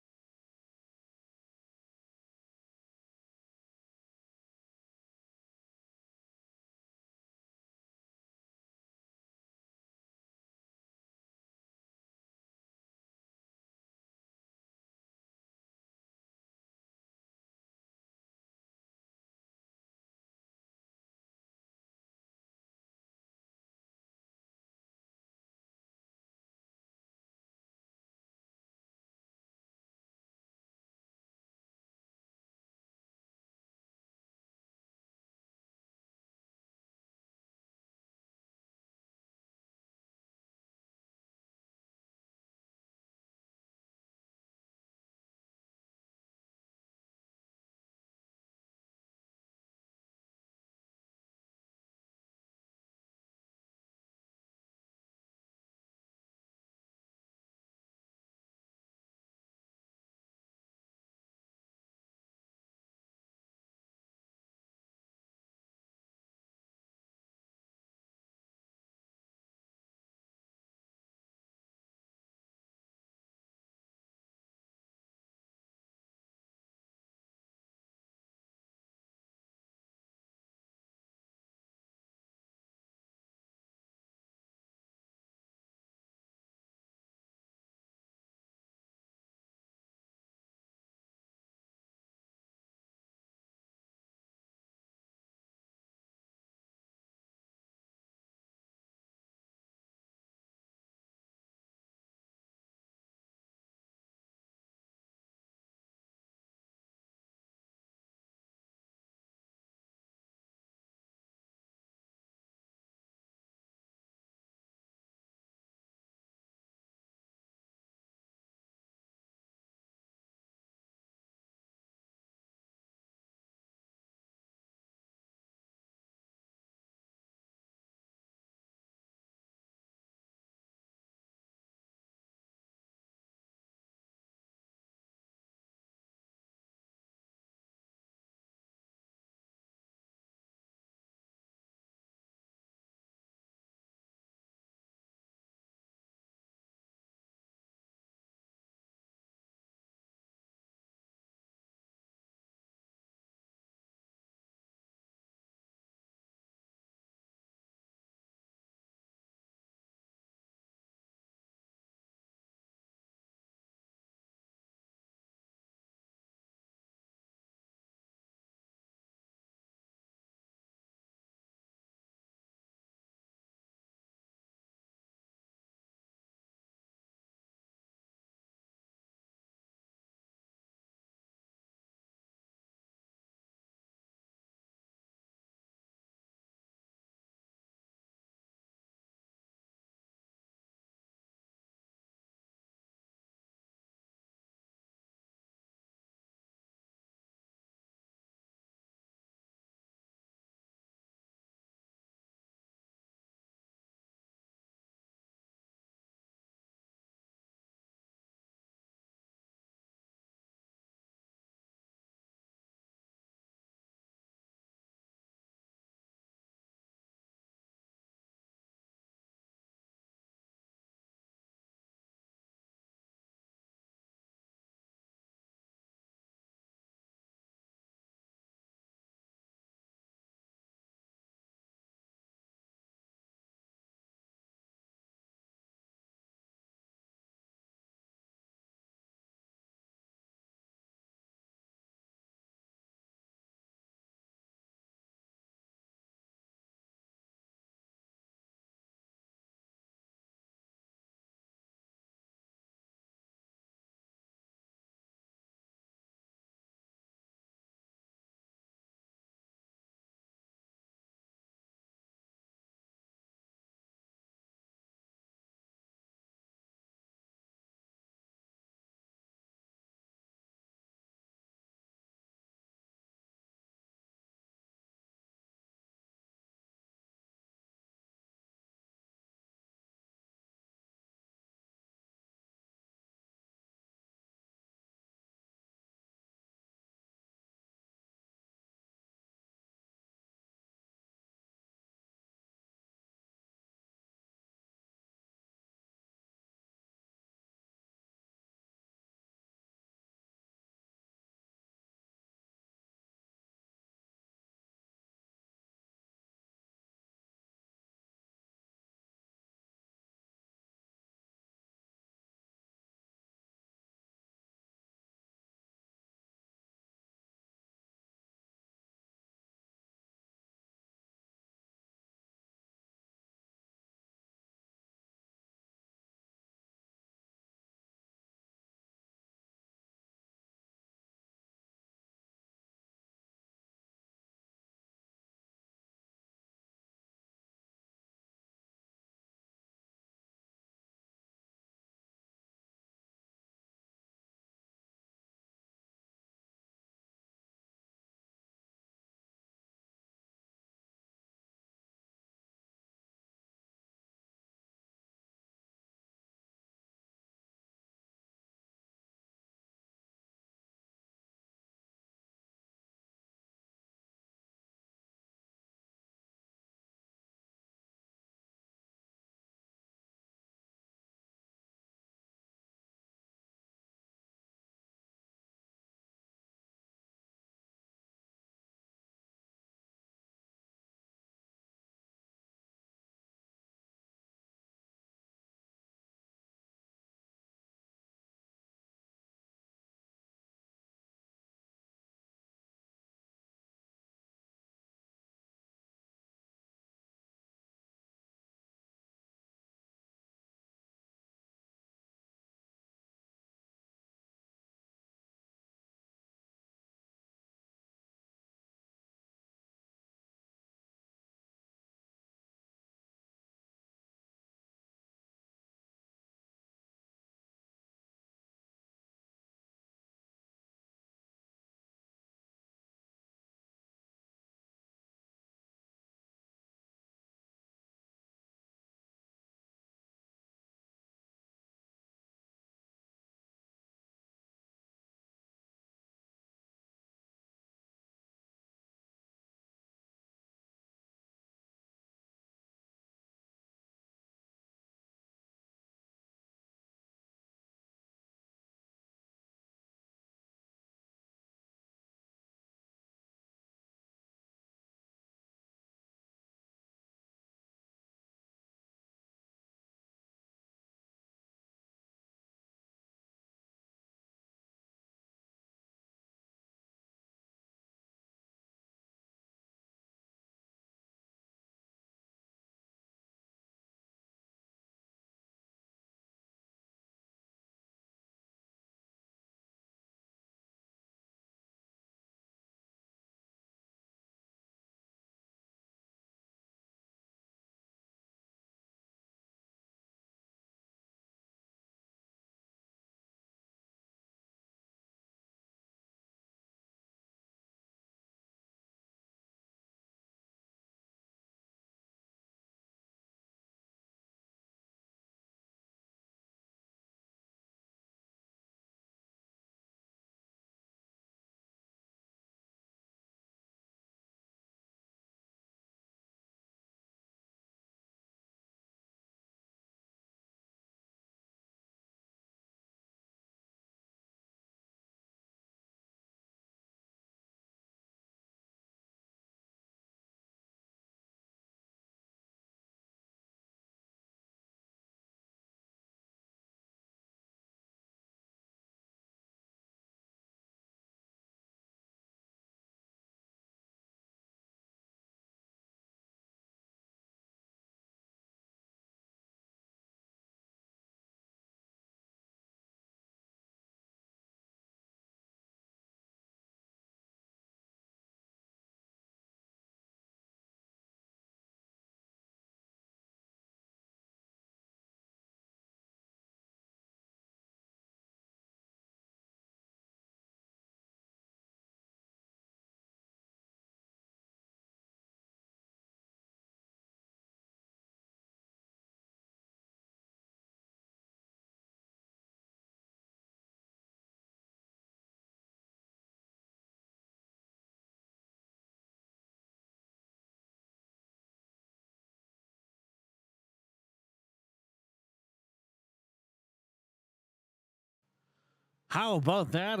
How about that?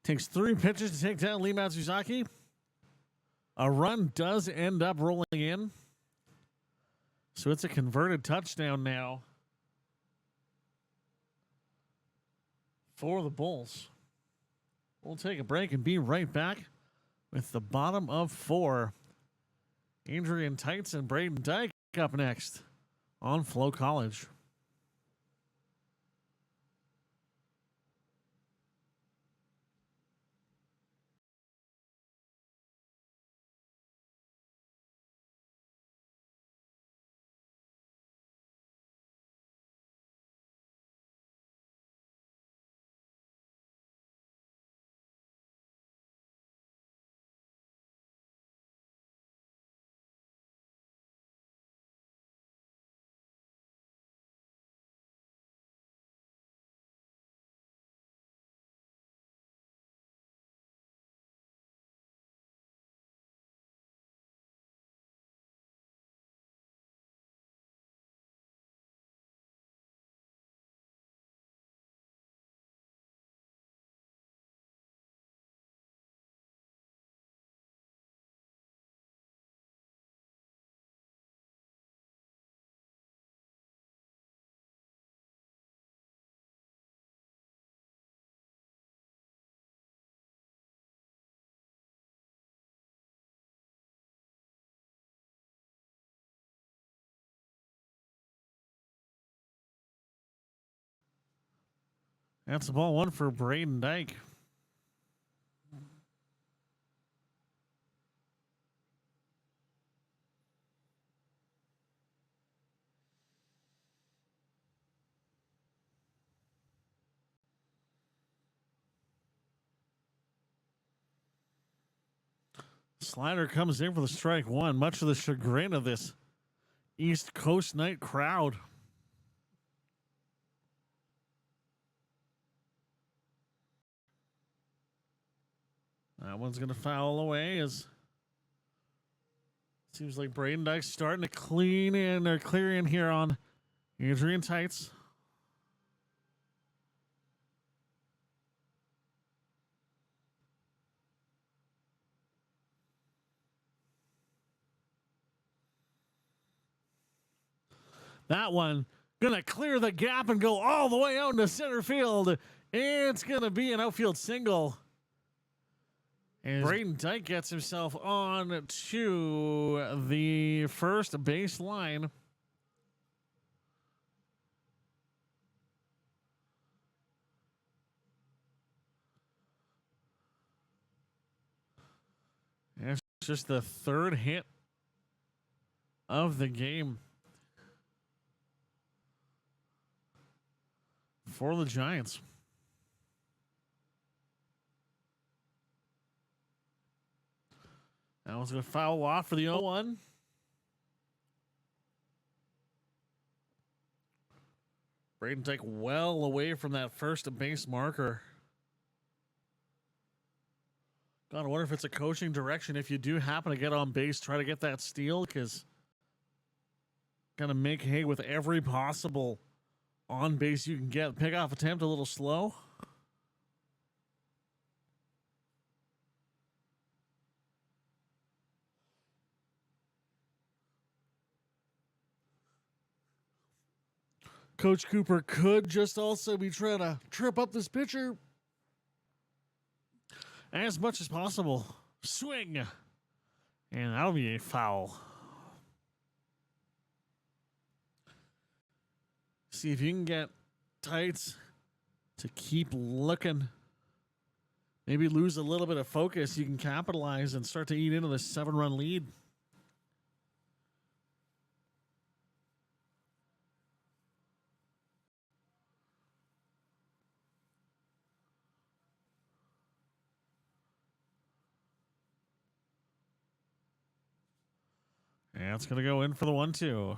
Takes 3 pitches to take down Lee Matsuzaki. A run does end up rolling in. So it's a converted touchdown now for the Bulls. We'll take a break and be right back with the bottom of 4. Adrian Tights and Braden Dyke up next on FloCollege. That's the ball 1 for Braden Dyke. Slider comes in for the strike 1, much to the chagrin of this East Coast night crowd. That one's going to foul away as seems like Braden Dyke's starting to clean in or clear in here on Adrian Tights. That one going to clear the gap and go all the way out into center field. It's going to be an outfield single. And Braden Dyke gets himself on to the first base line. And it's just the 3rd hit of the game for the Giants. That one's going to foul off for the 0-1. Braden Dyke well away from that first base marker. God, I wonder if it's a coaching direction. If you do happen to get on base, try to get that steal, because going to make hay with every possible on base you can get. Pickoff attempt a little slow. Coach Cooper could just also be trying to trip up this pitcher as much as possible. Swing. And that'll be a foul. See if you can get Tights to keep looking. Maybe lose a little bit of focus. You can capitalize and start to eat into this 7-run lead. And it's going to go in for the 1-2.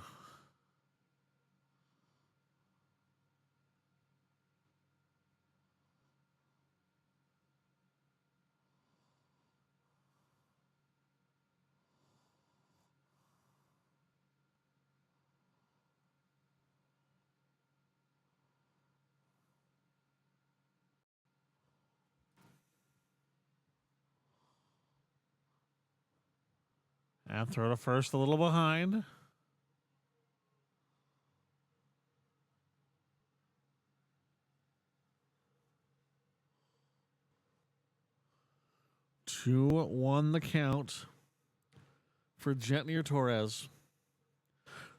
And throw to first, a little behind. Two, one the count for Jetnier Torres.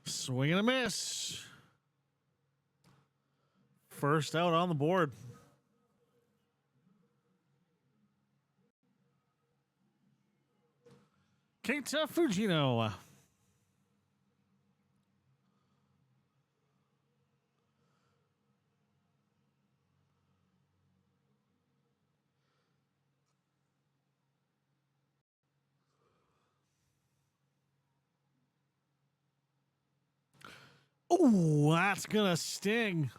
Swing and a miss. First out on the board. Keita Fujino. Oh, that's going to sting.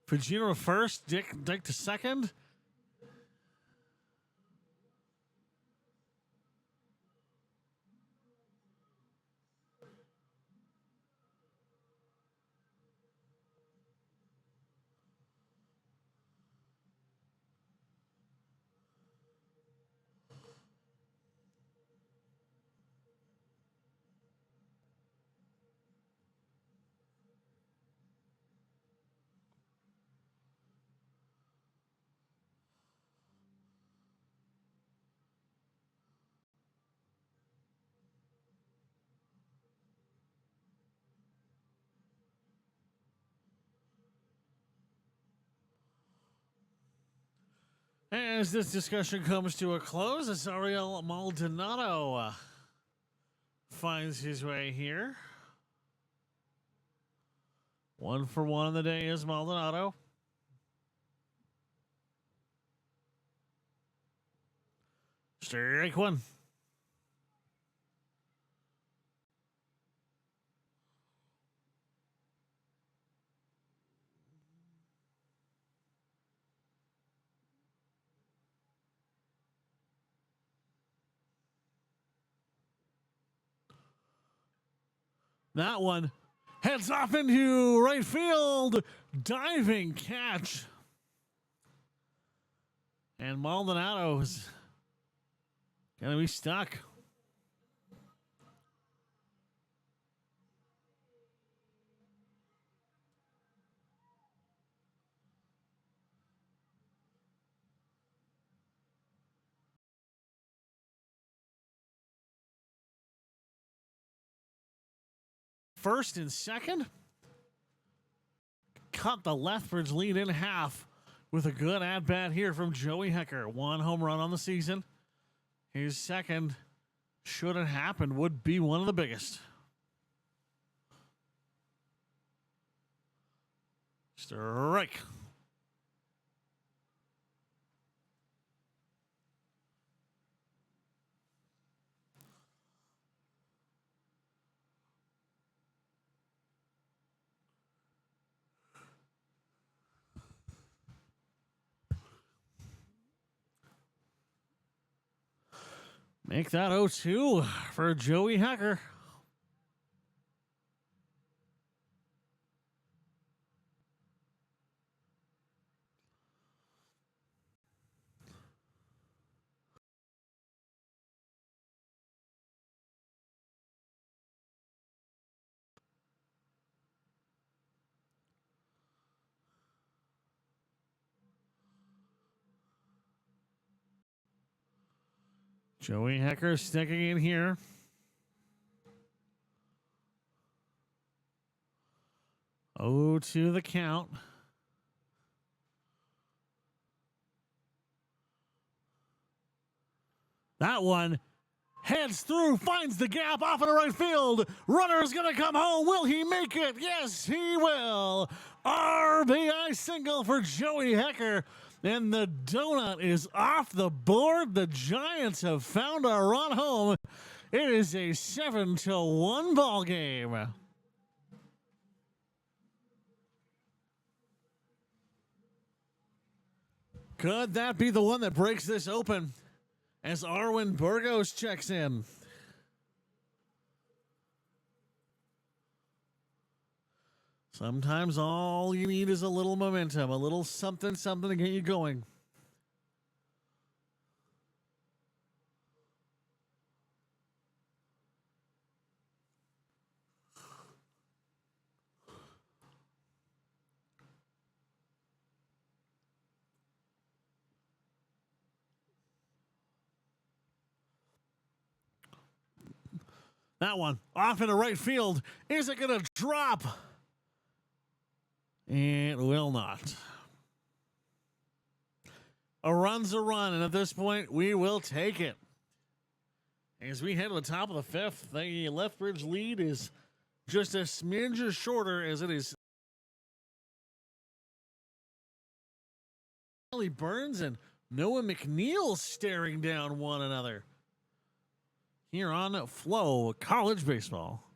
Fujino first, Dick to second. As this discussion comes to a close, as Ariel Maldonado finds his way here. 1 for 1 on the day is Maldonado. Strike one. That one heads off into right field. Diving catch. And Maldonado's going to be stuck. First and second. Cut the Lethbridge lead in half with a good at-bat here from Joey Hecker. 1 home run on the season. His second, should it happen, would be one of the biggest. Strike. Make that 0-2 for Joey Hecker. Joey Hecker sticking in here. Oh, to the count. That one heads through, finds the gap off into right field. Runner's going to come home. Will he make it? Yes, he will. RBI single for Joey Hecker. And the donut is off the board. The Giants have found a run home. It is a 7-1 ball game. Could that be the one that breaks this open as Arwin Burgos checks in? Sometimes all you need is a little momentum, a little something to get you going. That one off into right field. Is it going to drop? It will not. A run's a run, and at this point, we will take it. As we head to the top of the fifth, the Lethbridge lead is just a smidge shorter as it is Ellie Burns and Noah McNeil staring down one another here on FloCollege Baseball.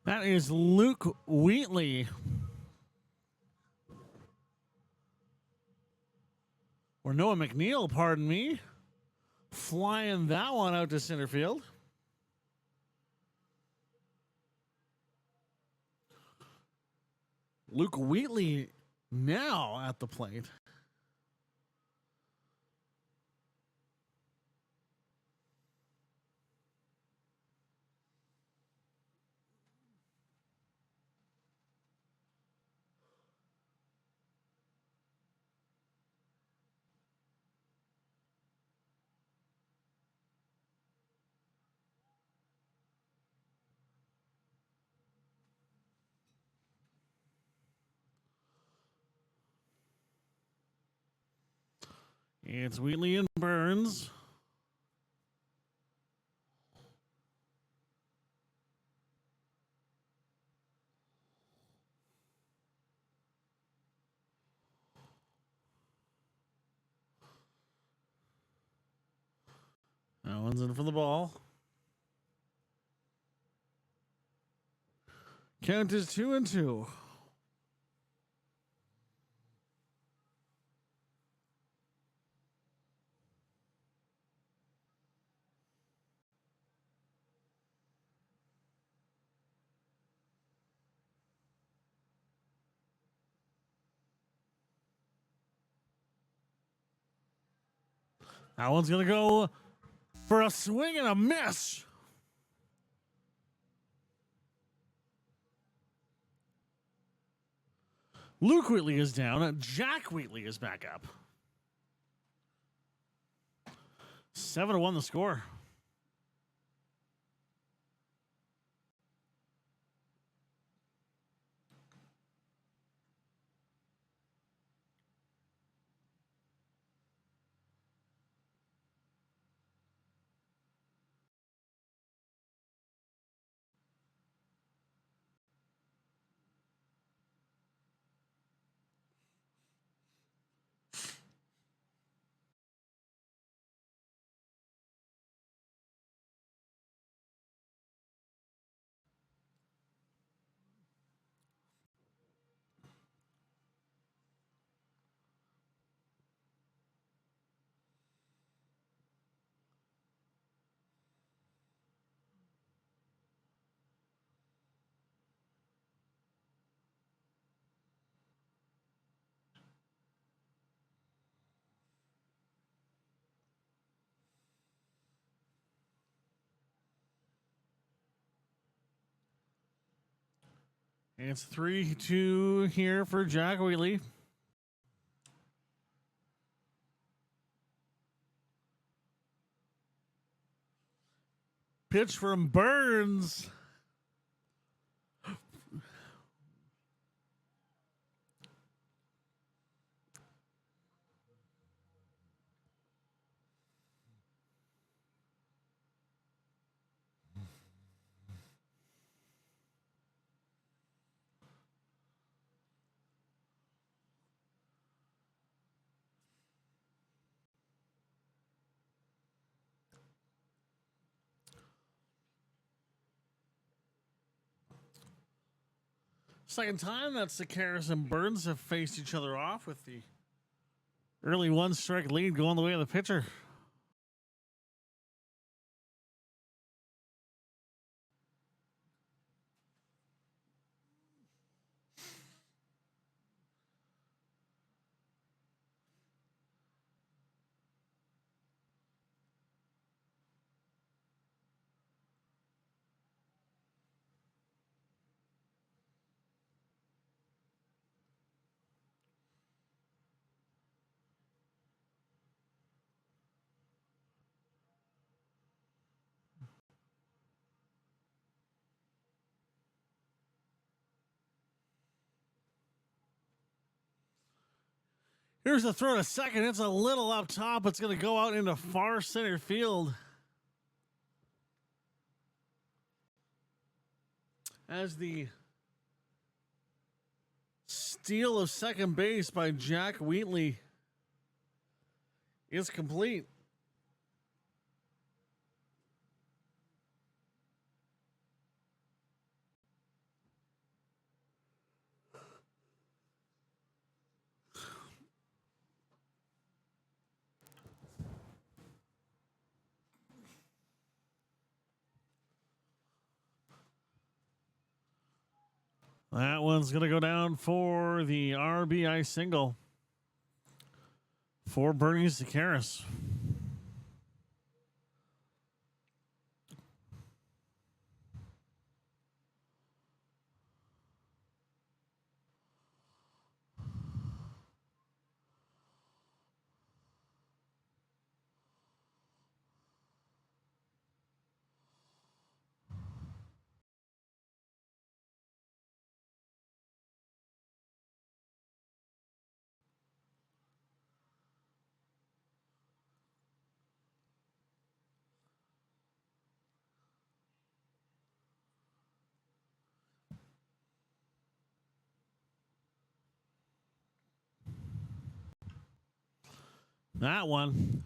That is Luke Wheatley. Or Noah McNeil, pardon me. Flying that one out to center field. Luke Wheatley now at the plate. It's Wheatley and Burns. That one's in for the ball. Count is 2-2. That one's going to go for a swing and a miss. Luke Wheatley is down. Jack Wheatley is back up. 7-1 the score. It's 3-2 here for Jack Wheatley. Pitch from Burns. Second time that Sakaris and Burns have faced each other off, with the early 1-strike lead going the way of the pitcher. Here's the throw to second. It's a little up top. It's going to go out into far center field. As the steal of second base by Jack Wheatley is complete. That one's going to go down for the RBI single for Bernie Sakaris. That one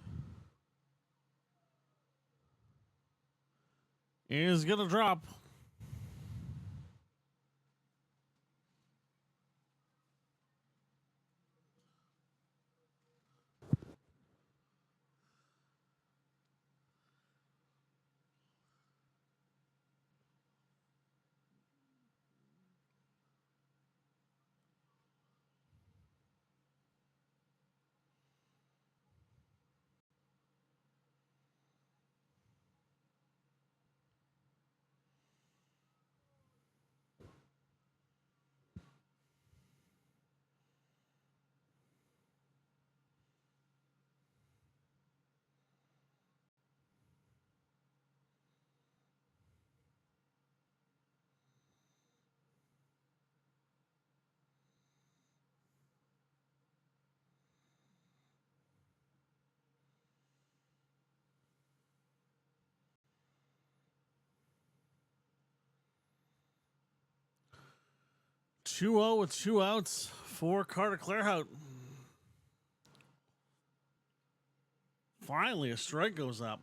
is going to drop. Two 0 with 2 outs for Carter Clairhout. Finally, a strike goes up.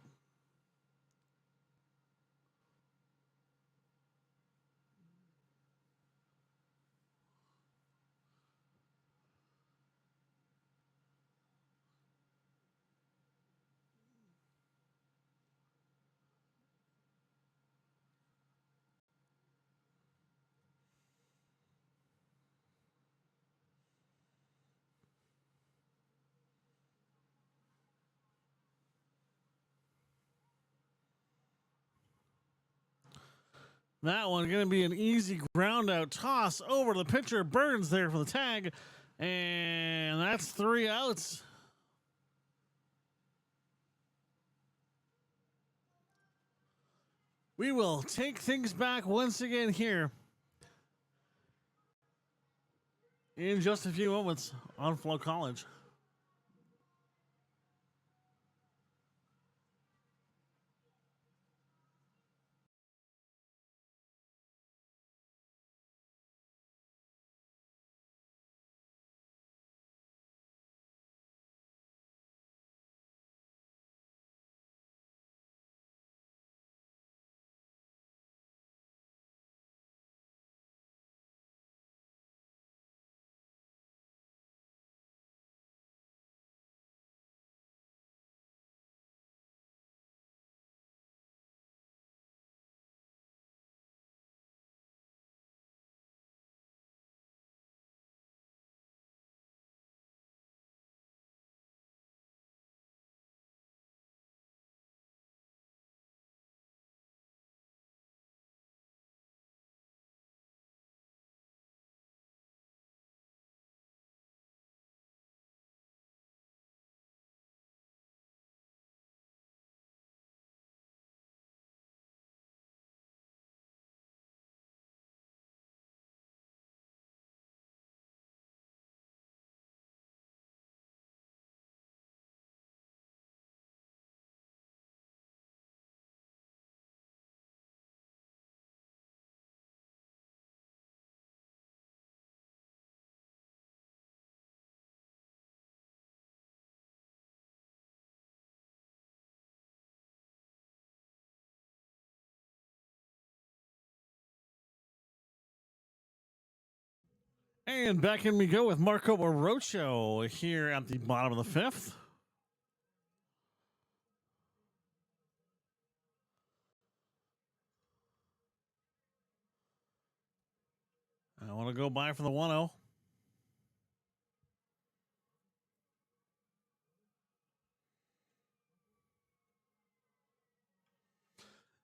That one going to be an easy ground out toss over to the pitcher. Burns there for the tag. And that's 3 outs. We will take things back once again here in just a few moments on FloCollege. And back in we go with Marco Orocho here at the bottom of the fifth. I want to go by for the 1-0.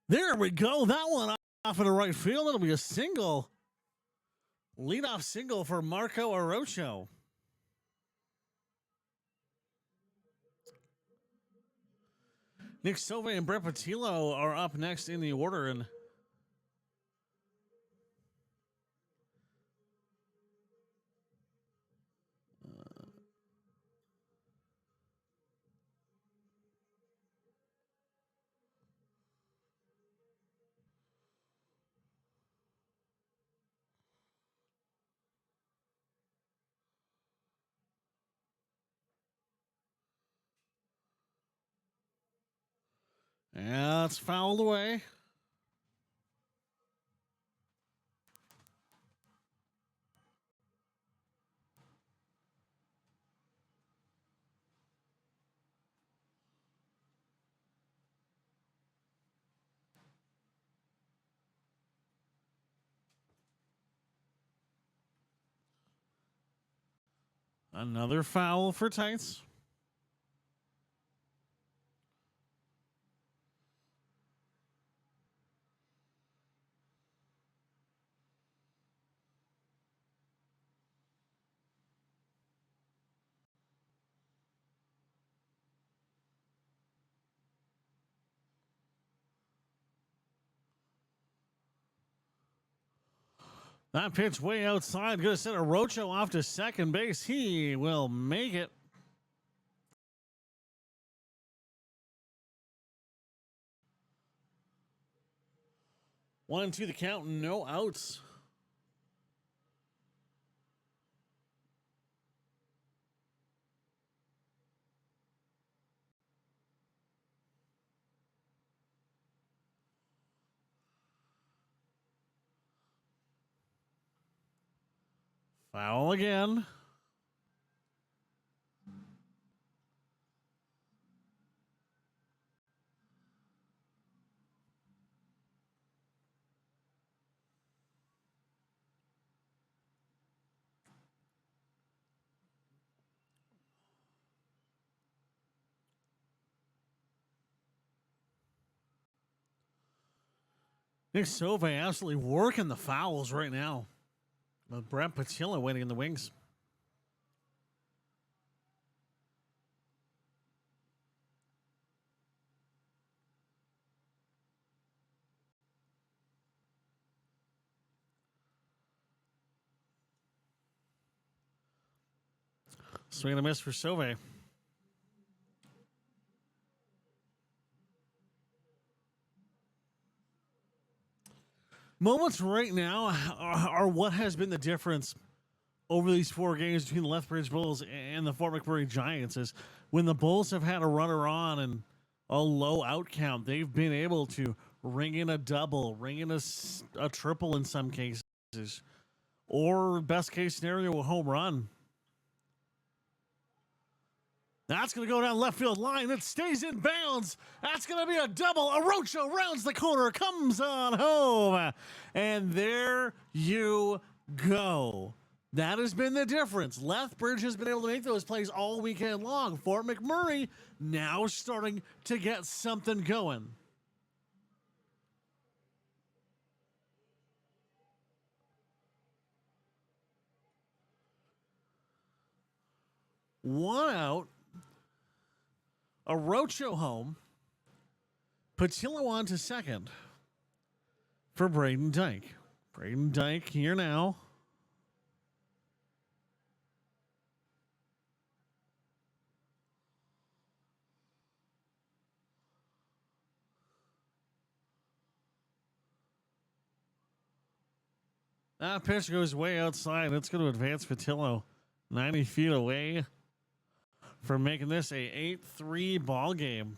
There we go. That one off in the right field. It'll be a single. Leadoff single for Marco Orocho. Nick Sove and Brett Patillo are up next in the order. And yeah, it's fouled away. Another foul for Tights. That pitch way outside. Going to send Orocho off to second base. He will make it. One and two the count. No outs. Foul again. Nick Sove absolutely working the fouls right now. With Brett Patilla waiting in the wings. Swing and a miss for Sove. Moments right now are what has been the difference over these 4 games between the Lethbridge Bulls and the Fort McMurray Giants is when the Bulls have had a runner on and a low out count, they've been able to ring in a double, ring in a triple in some cases, or best case scenario, a home run. That's going to go down left field line. It stays in bounds. That's going to be a double. Arocho rounds the corner, comes on home. And there you go. That has been the difference. Lethbridge has been able to make those plays all weekend long. Fort McMurray now starting to get something going. One out. Arocho home. Patillo on to second for Braden Dyke. Braden Dyke here now. That pitch goes way outside. It's going to advance Patillo 90 feet away for making this a 8-3 ball game.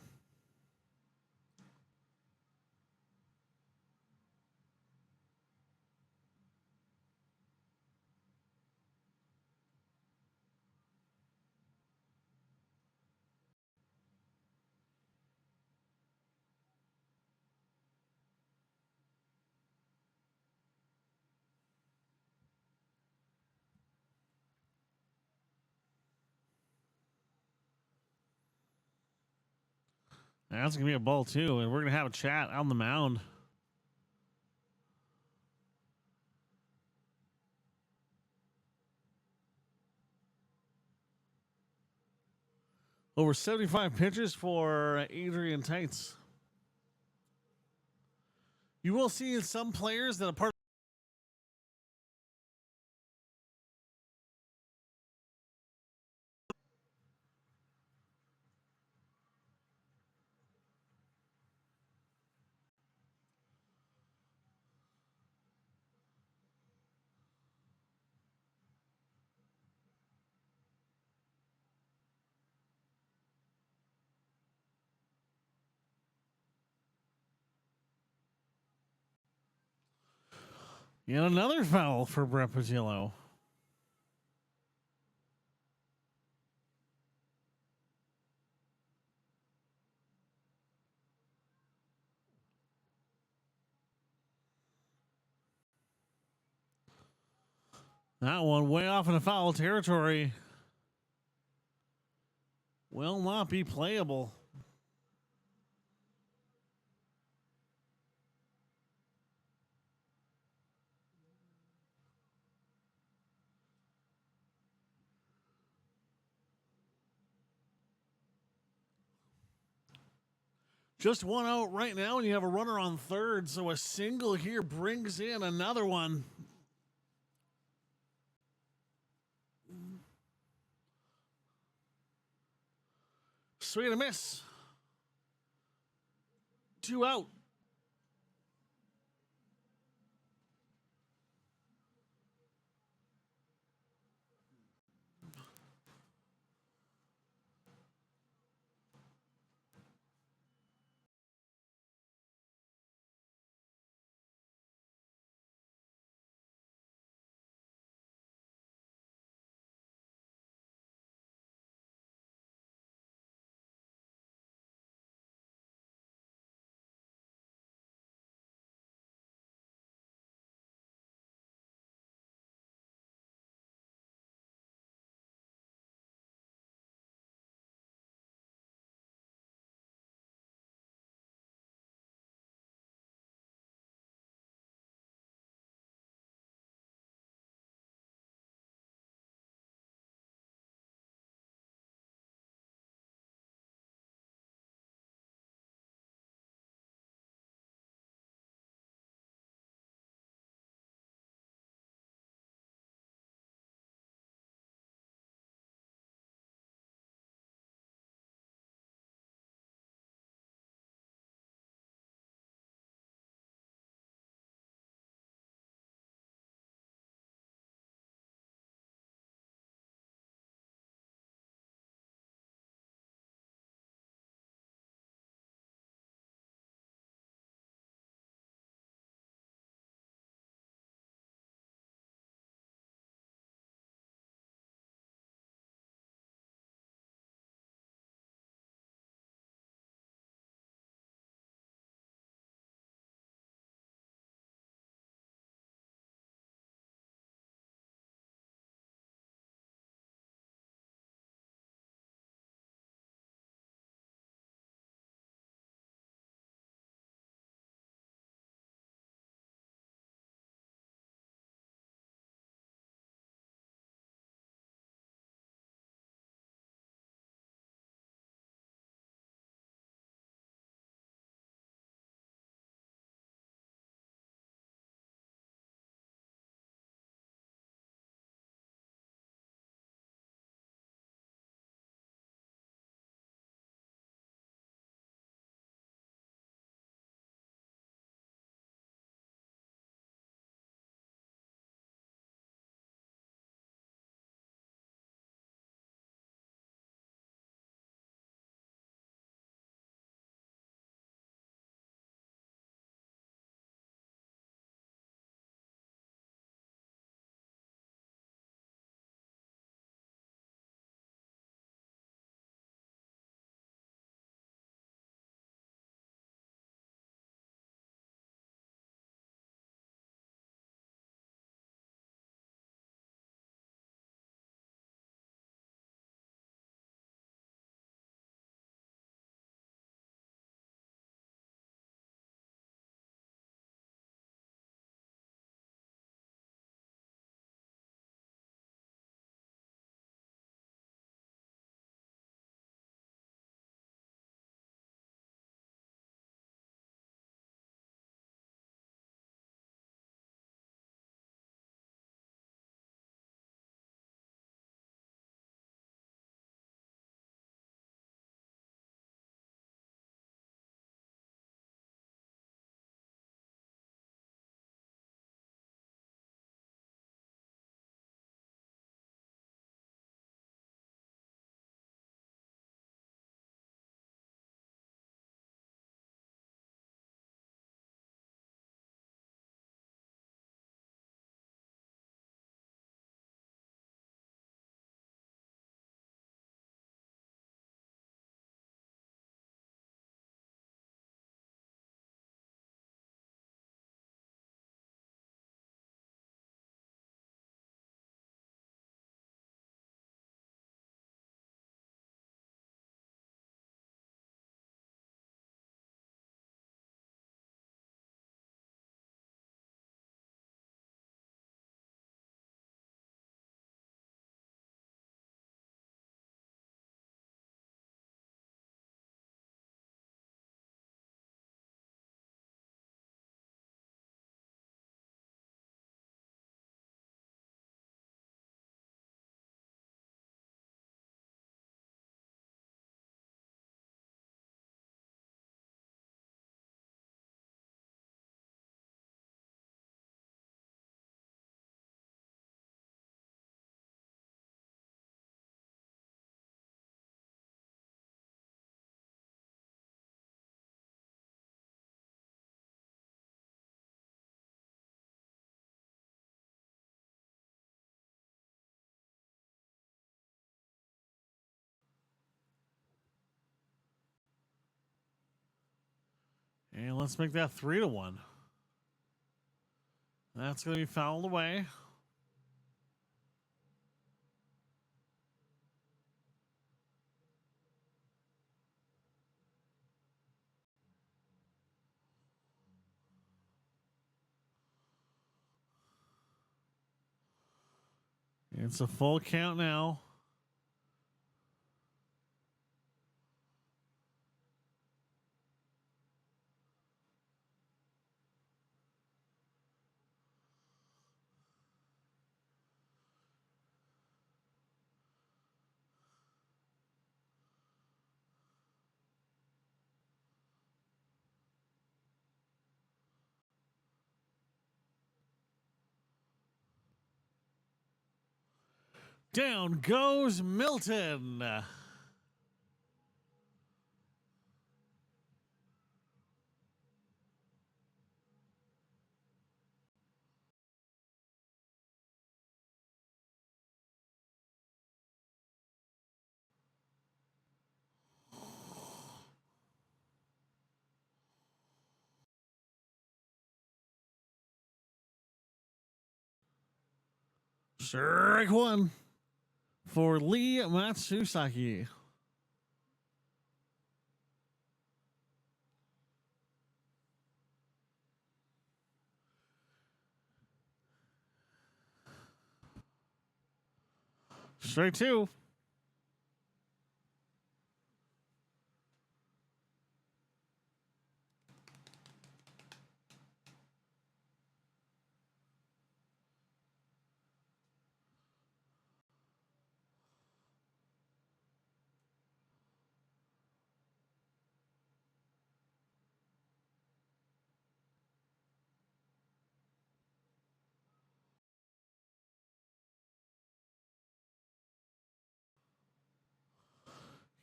That's going to be a ball, too, and we're going to have a chat on the mound. Over 75 pitches for Adrian Tights. You will see some players that are part and another foul for Brett Patillo. That one way off in the foul territory. Will not be playable. Just one out right now, and you have a runner on third, so a single here brings in another one. Swing and a miss. 2 out. And let's make that 3-1. That's going to be fouled away. It's a full count now. Down goes Milton. Strike one for Lee Matsusaki. Strike two.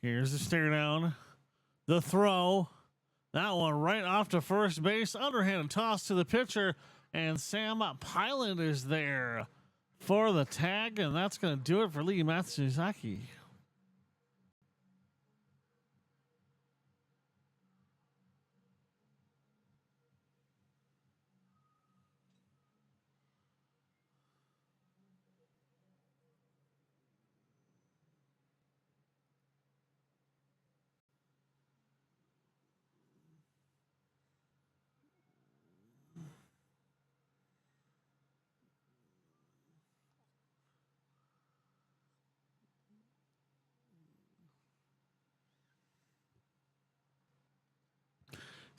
Here's the stare down. The throw. That one right off to first base. Underhanded toss to the pitcher. And Sam Pyland is there for the tag. And that's going to do it for Lee Matsusaki.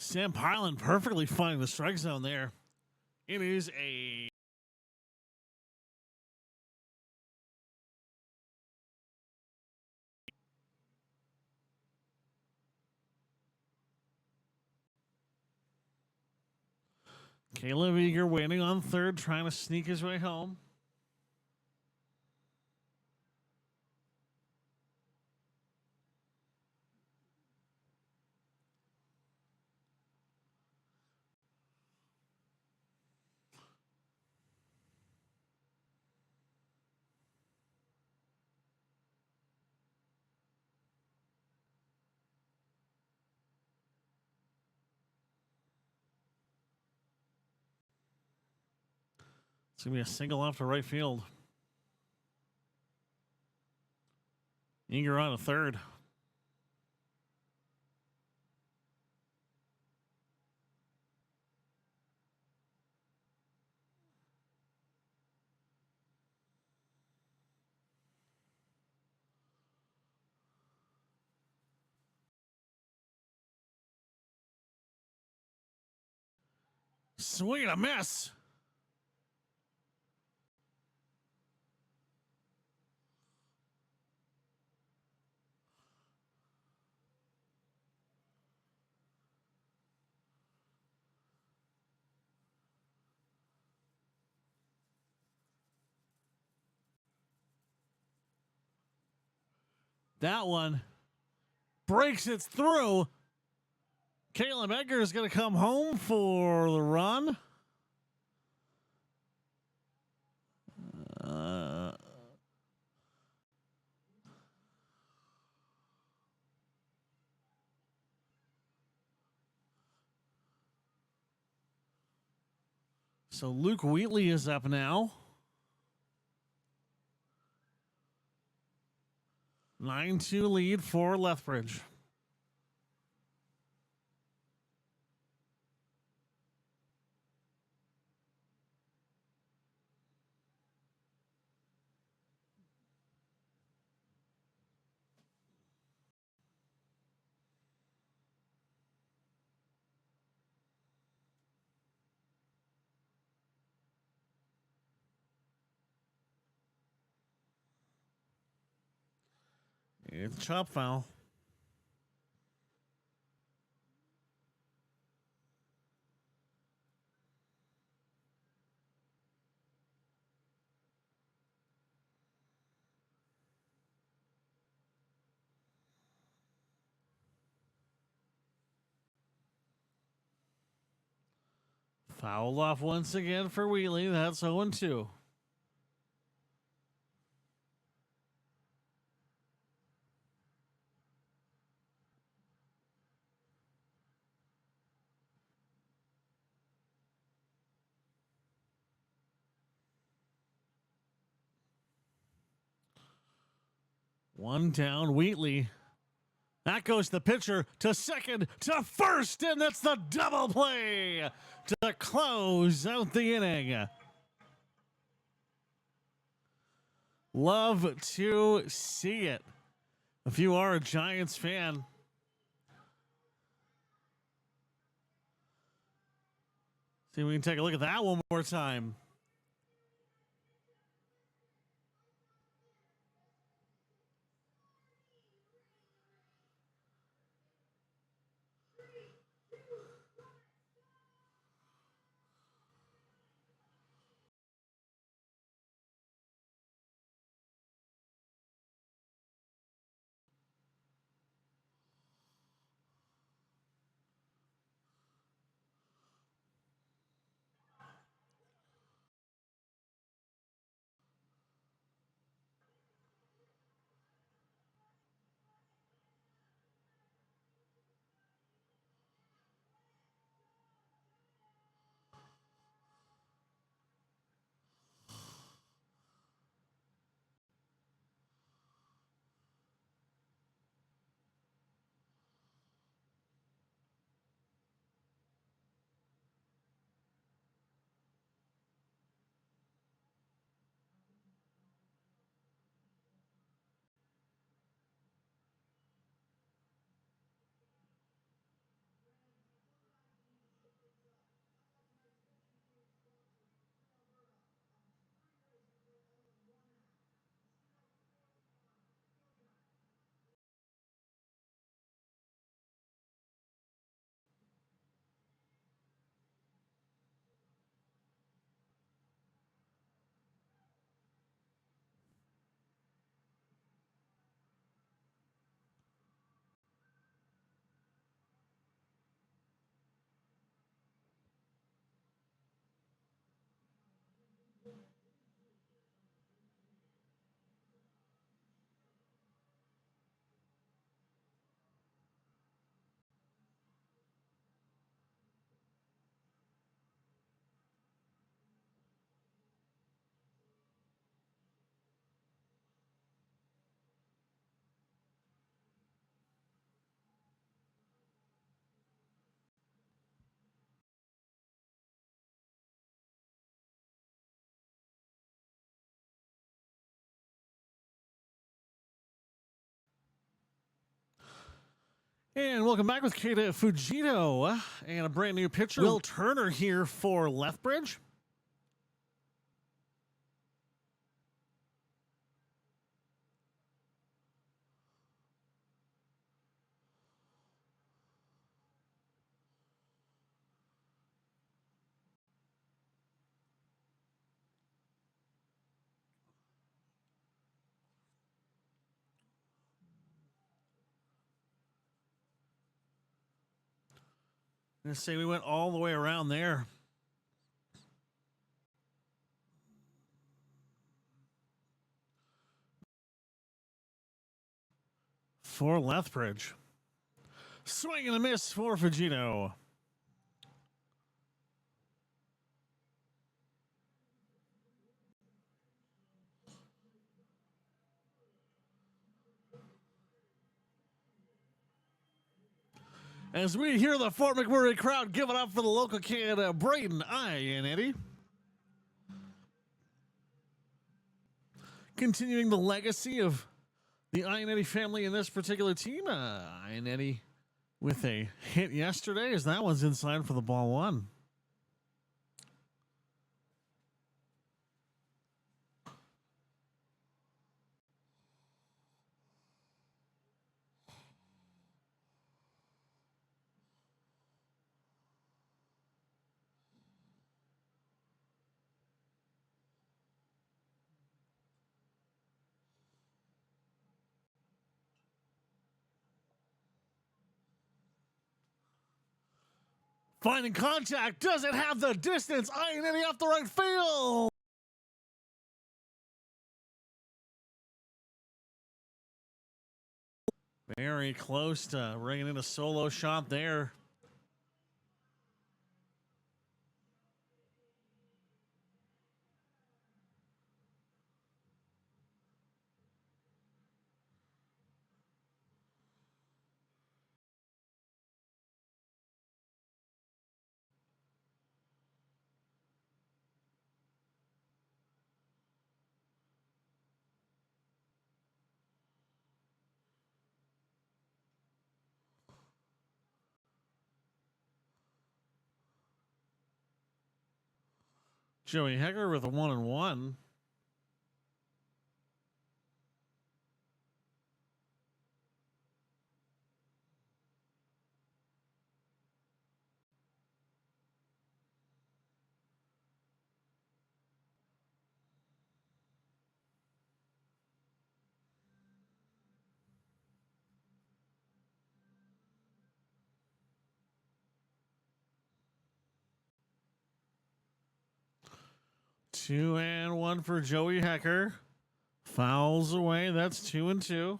Sam Pyland perfectly finding the strike zone there. It is a Caleb Eager waiting on third, trying to sneak his way home. It's going to be a single off to right field. Eager on a third. Swing and a miss. That one breaks it through. Caleb Edgar is going to come home for the run. So Luke Wheatley is up now. 9-2 lead for Lethbridge. It's a chop foul. Foul off once again for Wheatley. That's 0-2. One down, Wheatley. That goes the pitcher to second, to first, and that's the double play to close out the inning. Love to see it. If you are a Giants fan, see if we can take a look at that one more time. And welcome back with Keita Fujito and a brand new pitcher, Will Turner, here for Lethbridge. Let's say we went all the way around there. For Lethbridge. Swing and a miss for Fujito. As we hear the Fort McMurray crowd give it up for the local kid, Braden Ionetti. Continuing the legacy of the Ionetti family in this particular team, Ionetti with a hit yesterday as that one's inside for the ball one. Finding contact, doesn't have the distance. Ionetti off the right field. Very close to bringing in a solo shot there. Joey Hecker with a 1-1. Two and one for Joey Hecker. Fouls away. That's 2-2.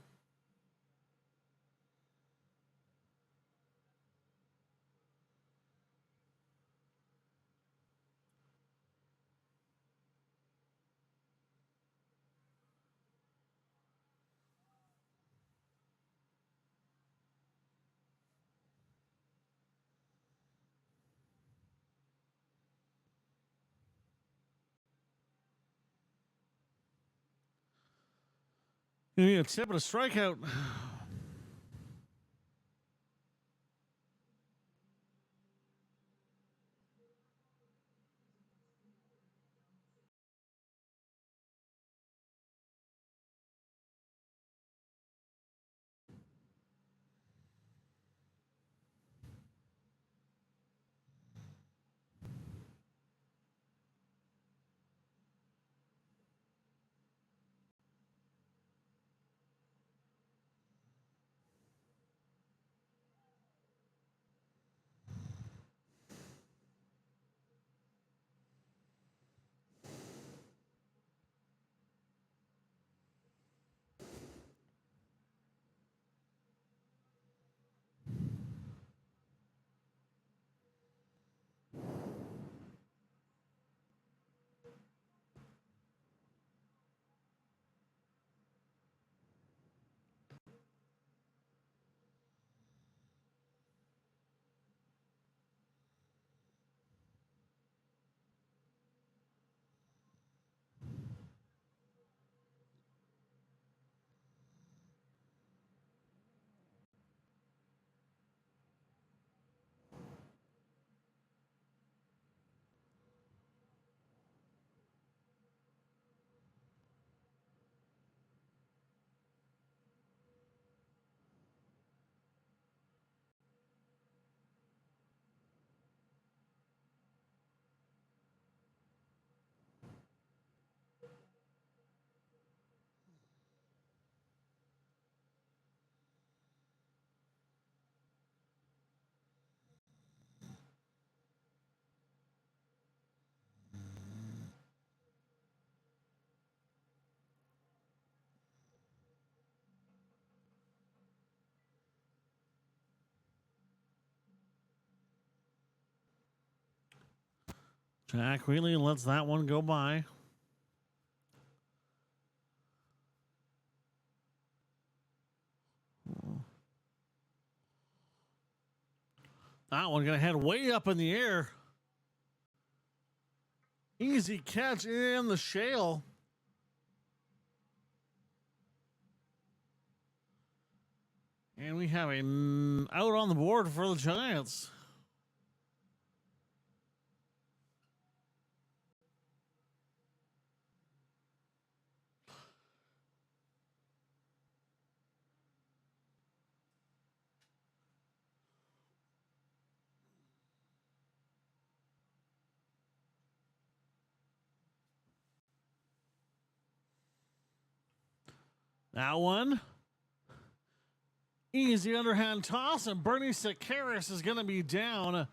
You need a tip and a strikeout. 'Jack Wheatley lets that one go by. That one going to head way up in the air. Easy catch in the shale. And we have a out on the board for the Giants. That one. Easy underhand toss, and Bernie Sakaris is going to be down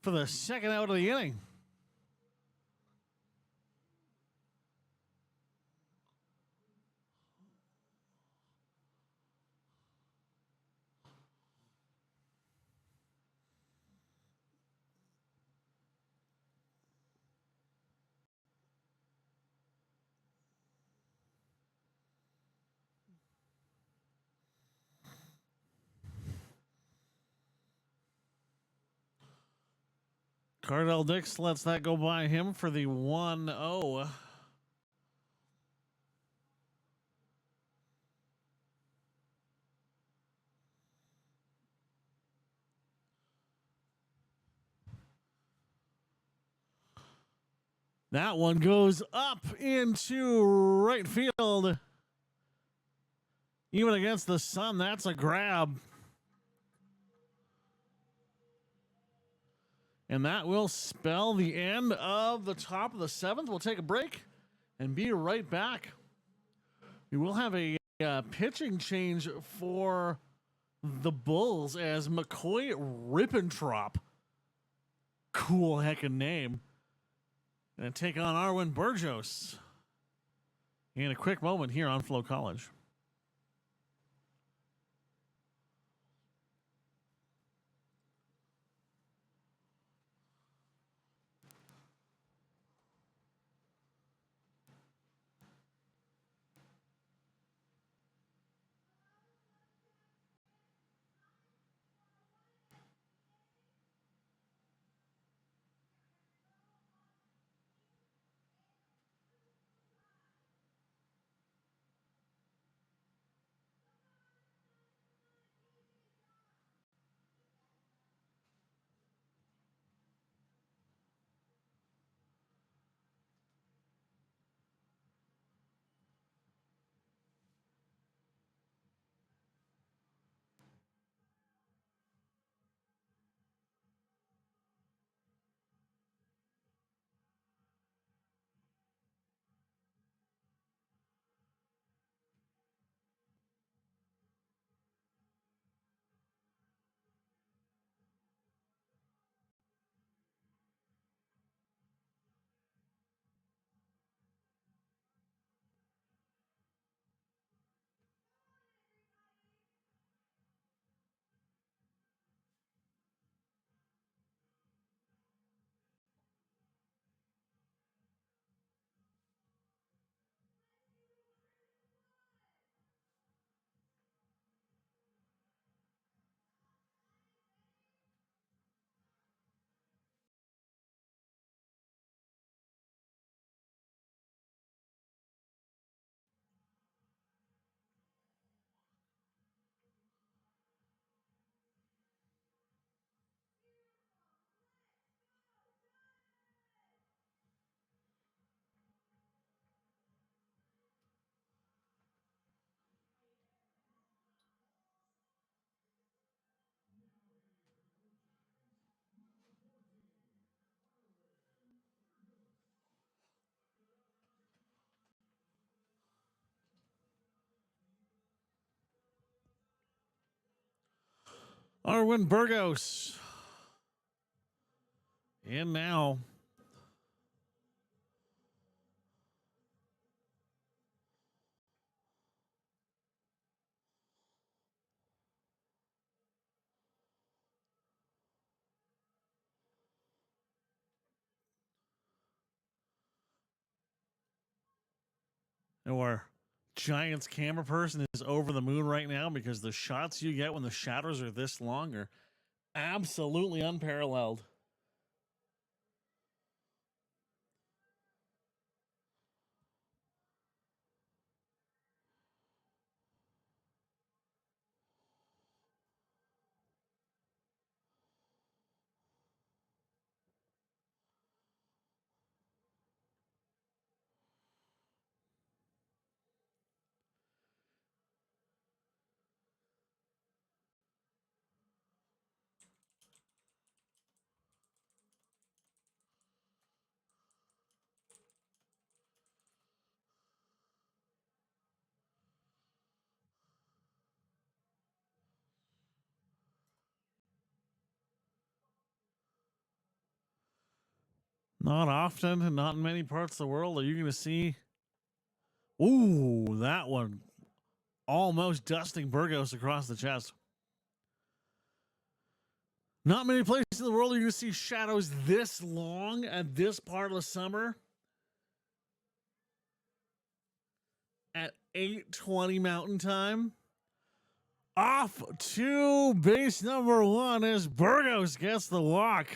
for the second out of the inning. Cardell Dix lets that go by him for the 1-0. That one goes up into right field. Even against the sun, that's a grab. And that will spell the end of the top of the seventh. We'll take a break and be right back. We will have a pitching change for the Bulls as McCoy Rippentrop, cool heckin' name, going to take on Arwin Burgos in a quick moment here on FloCollege. Arwin Burgos in now. And we're Giants camera person is over the moon right now because the shots you get when the shadows are this long are absolutely unparalleled. Not often, and not in many parts of the world are you going to see. Ooh, that one almost dusting Burgos across the chest. Not many places in the world are you going to see shadows this long at this part of the summer. At 8:20 Mountain Time. Off to base number 1 as Burgos gets the walk.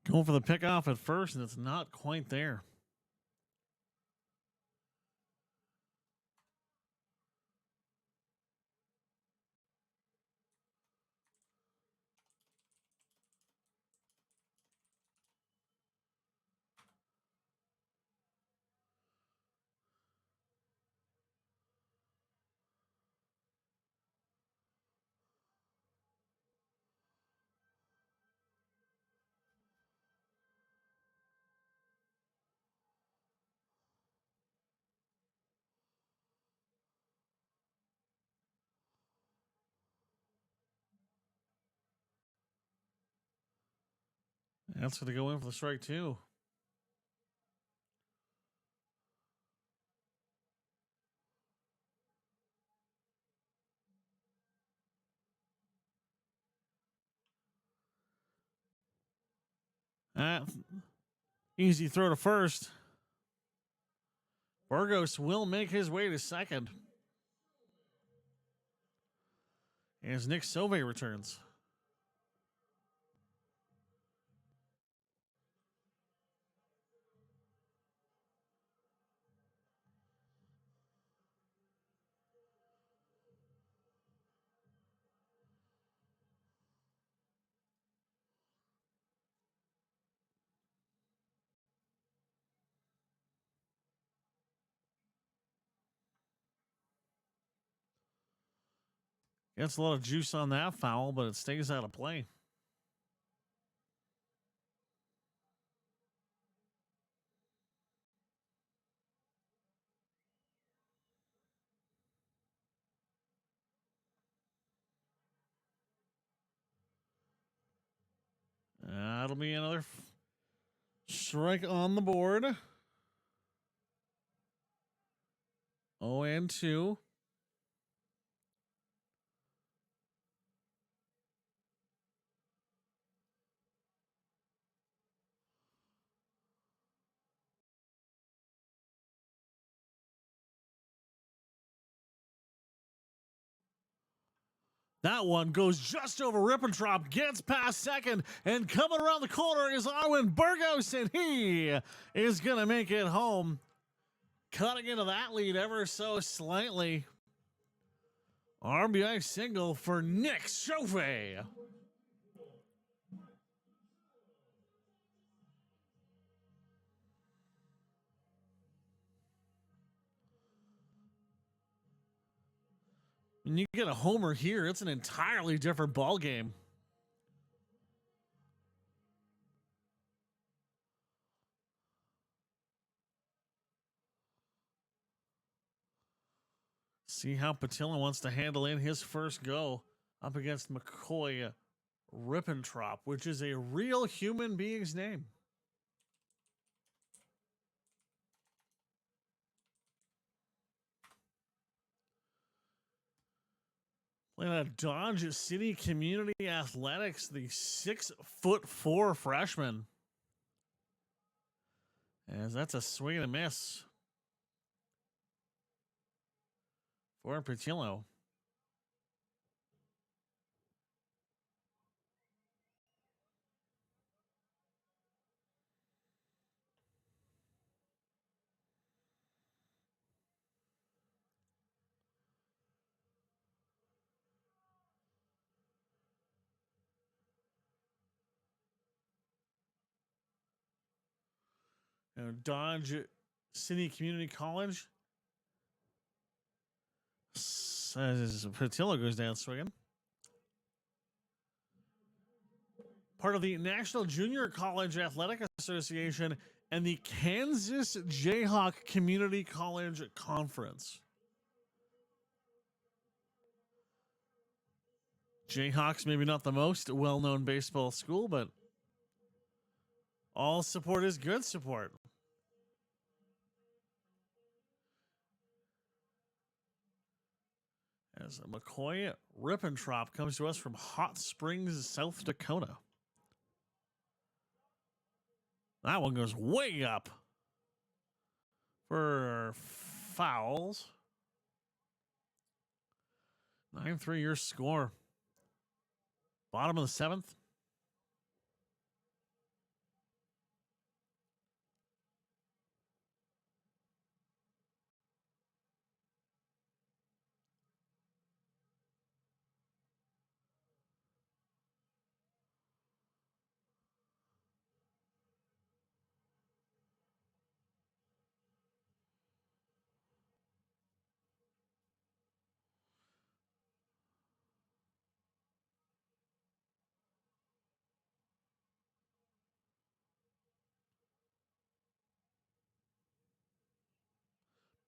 Going for the pickoff at first, and it's not quite there. That's going to go in for the strike, too. Easy throw to first. Burgos will make his way to second as Nick Sauvé returns. Gets a lot of juice on that foul, but it stays out of play. That'll be another strike on the board. 0-2. That one goes just over Rippentrop, gets past second, and coming around the corner is Arwen Burgos, and he is going to make it home. Cutting into that lead ever so slightly. RBI single for Nick Chauvet. When you get a homer here, it's an entirely different ball game. See how Patilla wants to handle in his first go up against McCoy Rippentrop, which is a real human being's name. Playing at Dodge City Community Athletics, the 6'4" freshman. As that's a swing and a miss for Patillo. Dodge City Community College. Patillo goes down swinging. Part of the National Junior College Athletic Association and the Kansas Jayhawk Community College Conference. Jayhawks, maybe not the most well-known baseball school, but all support is good support. As McCoy Rippentrop comes to us from Hot Springs, South Dakota. That one goes way up for fouls. 9-3 your score. Bottom of the 7th.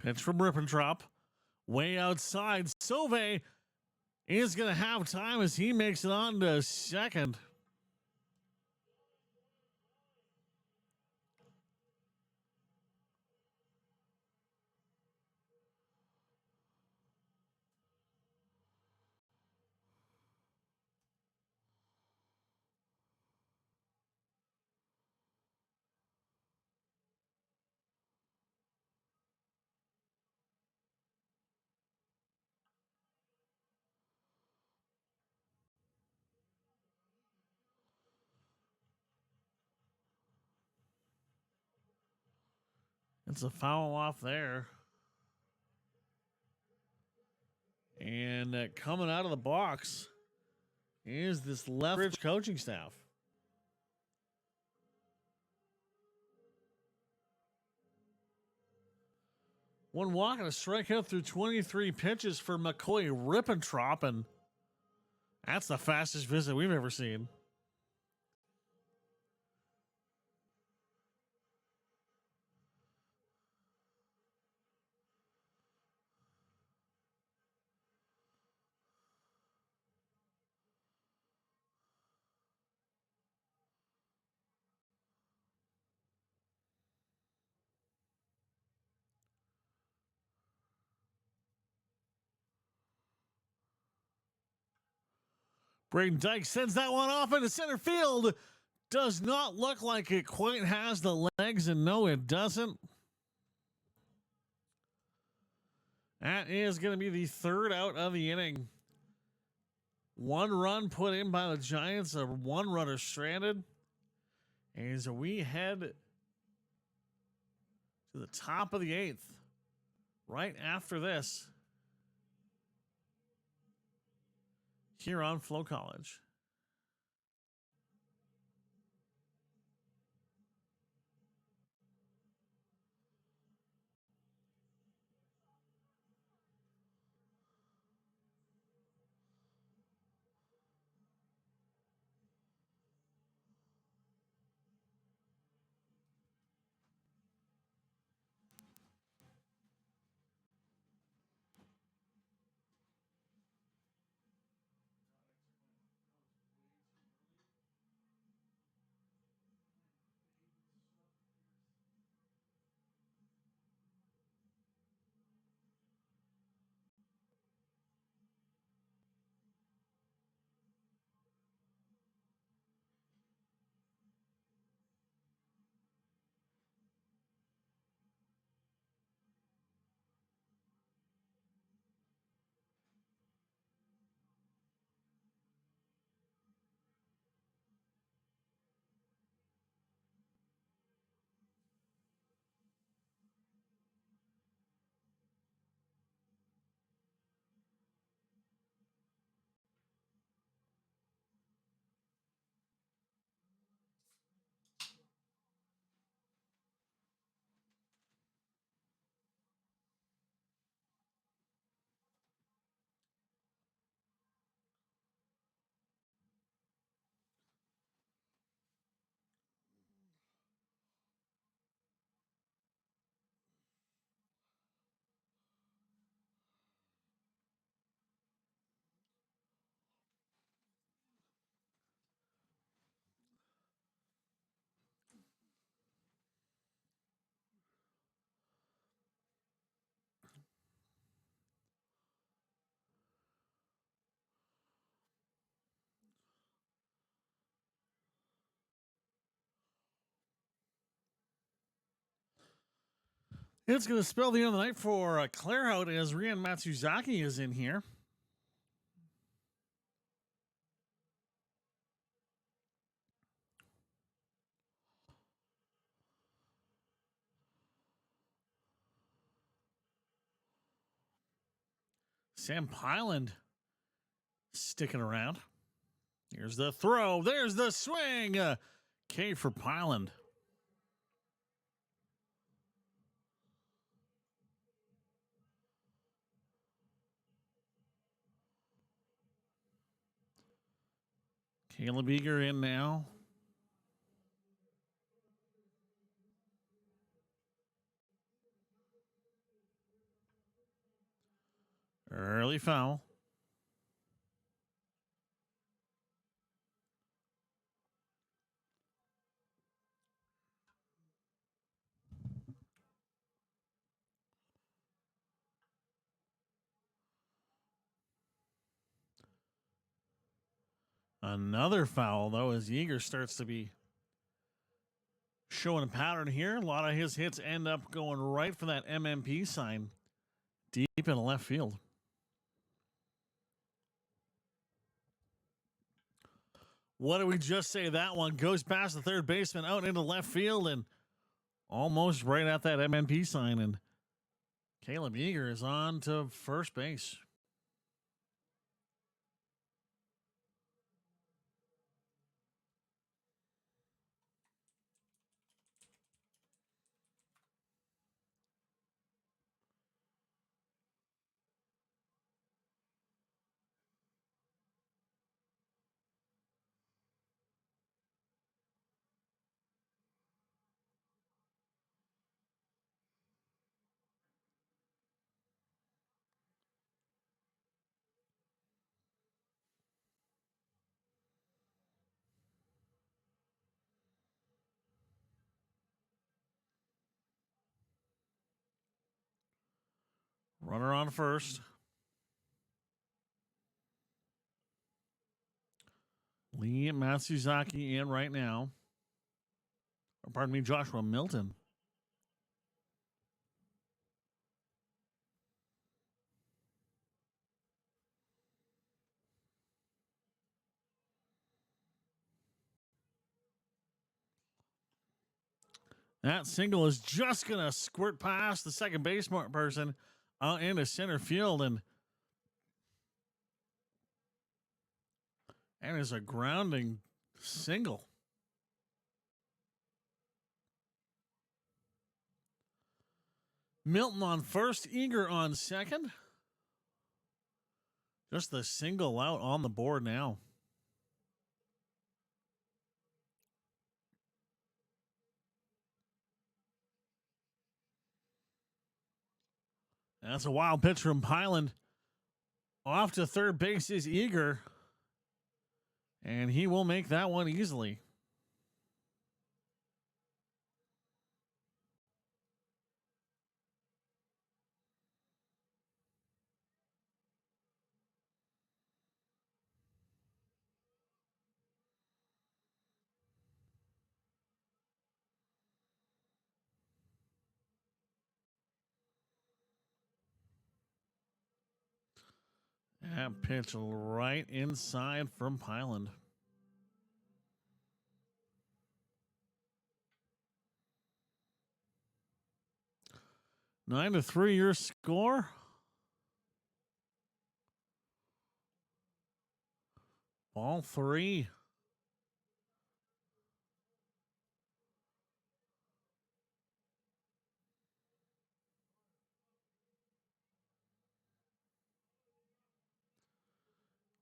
Pitch from Rippentrop. Way outside. Sauve is going to have time as he makes it on to second. It's a foul off there. And coming out of the box is this Lethbridge coaching staff. One walk and a strikeout through 23 pitches for McCoy Rippentrop, and that's the fastest visit we've ever seen. Braden Dyke sends that one off into center field. Does not look like it quite has the legs, and no, it doesn't. That is going to be the third out of the inning. One run put in by the Giants, a one runner stranded. As we head to the top of the 8th, right after this, here on FloCollege. It's going to spell the end of the night for Clarehout as Rian Matsuzaki is in here. Sam Pyland sticking around. Here's the throw. There's the swing. K for Pyland. Caleb Eager in now. Early foul. Another foul, though, as Yeager starts to be showing a pattern here. A lot of his hits end up going right for that MMP sign deep in left field. What did we just say? That one goes past the third baseman out into left field and almost right at that MMP sign. And Caleb Yeager is on to first base. Runner on first. Lee Matsuzaki in right now. Or pardon me, Joshua Milton. That single is just going to squirt past the second base person out into center field, and is a grounding single. Milton on first, Eager on second. Just the single out on the board now. That's a wild pitch from Pyland. Off to third base is Eager, and he will make that one easily. That pitch right inside from Pyland. 9-3 your score. Ball 3.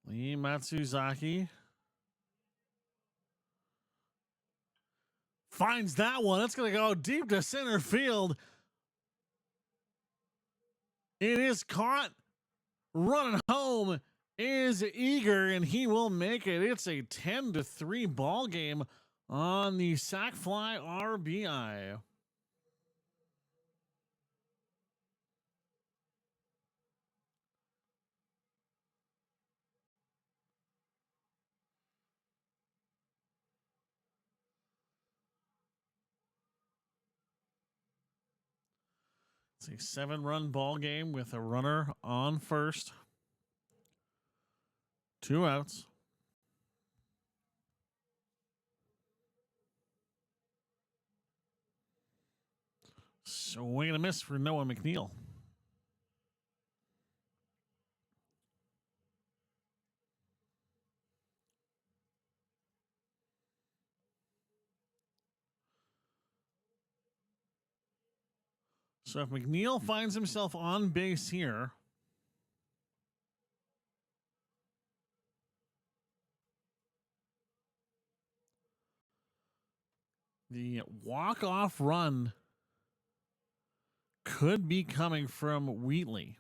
Lee Matsuzaki finds that one. That's going to go deep to center field. It is caught. Running home is Eager, and he will make it. It's a 10-3 ball game on the sac fly RBI. It's a 7-run ball game with a runner on first. 2 outs. Swing and a miss for Noah McNeil. So if McNeil finds himself on base here, the walk-off run could be coming from Wheatley.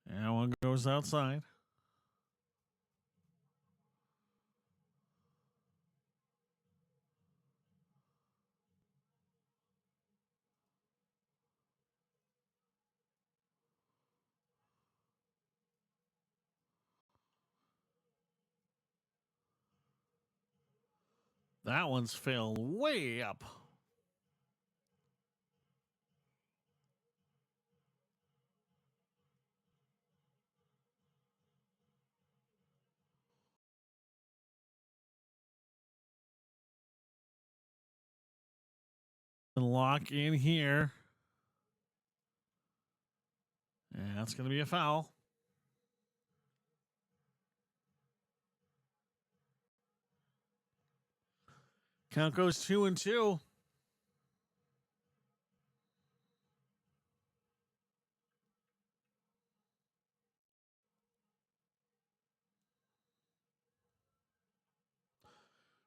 And one goes outside. That one's failed way up. Lock in here. And that's going to be a foul. Count goes 2-2.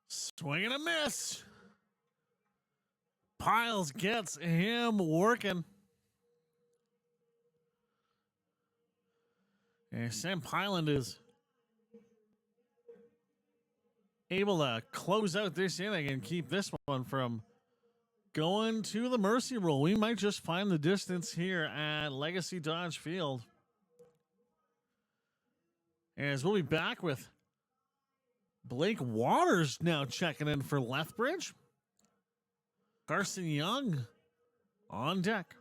Swing and a miss. Piles gets him working. And Sam Pyland is able to close out this inning and keep this one from going to the mercy rule. We might just find the distance here at Legacy Dodge Field. As we'll be back with Blake Waters now checking in for Lethbridge. Carson Young on deck.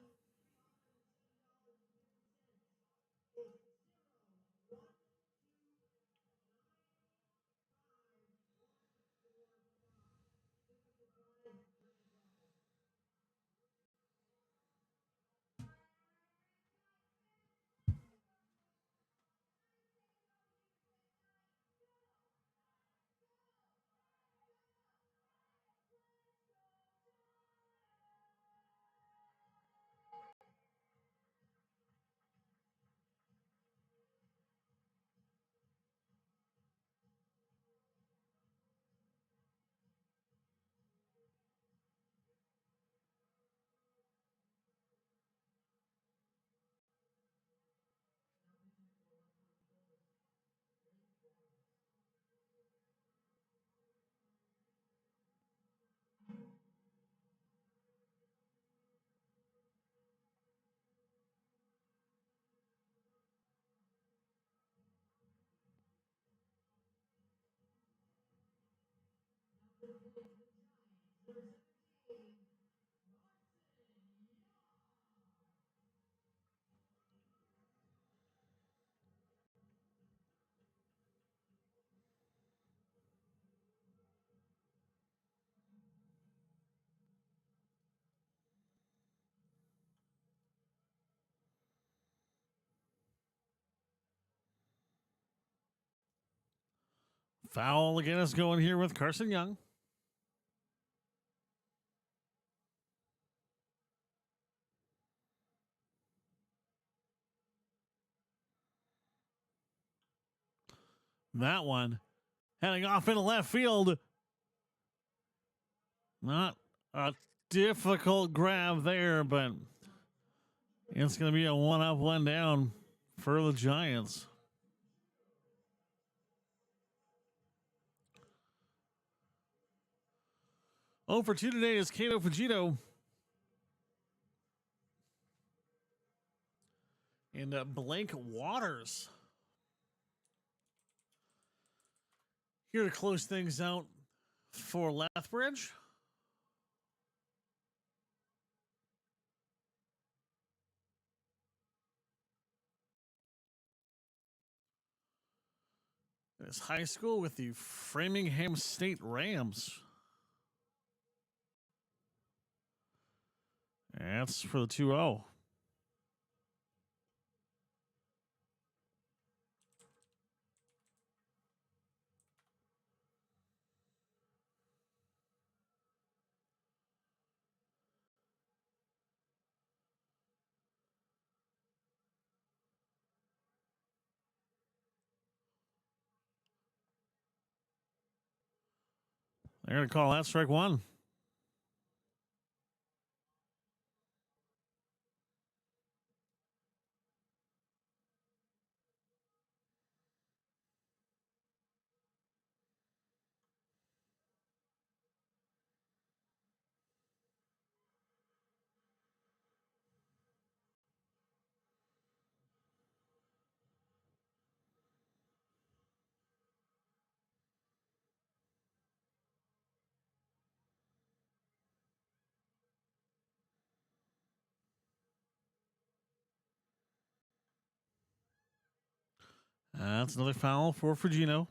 Foul again is going here with Carson Young. That one heading off into left field. Not a difficult grab there, but it's going to be a 1-up, 1-down for the Giants. Oh, for 2 today is Cato Fujito. And Blake Waters. Here to close things out for Lethbridge. It's high school with the Framingham State Rams. That's for the 2-0. They're going to call that strike one. That's another foul for Fugino.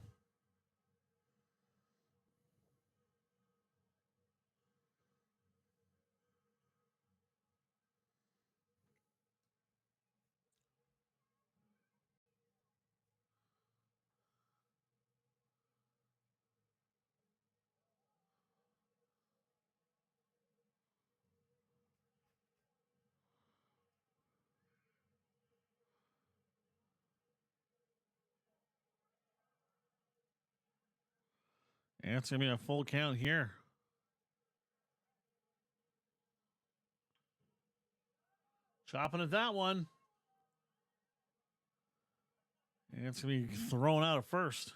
And it's going to be a full count here. Chopping at that one. And it's going to be thrown out at first.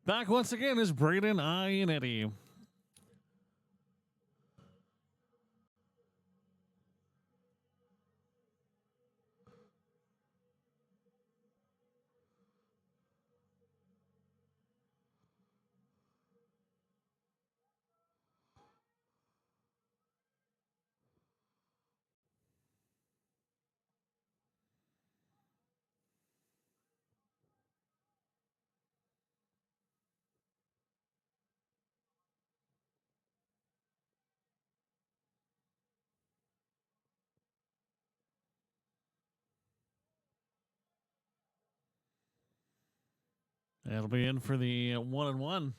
Back once again is Braden Ionetti. That'll be in for the 1-1.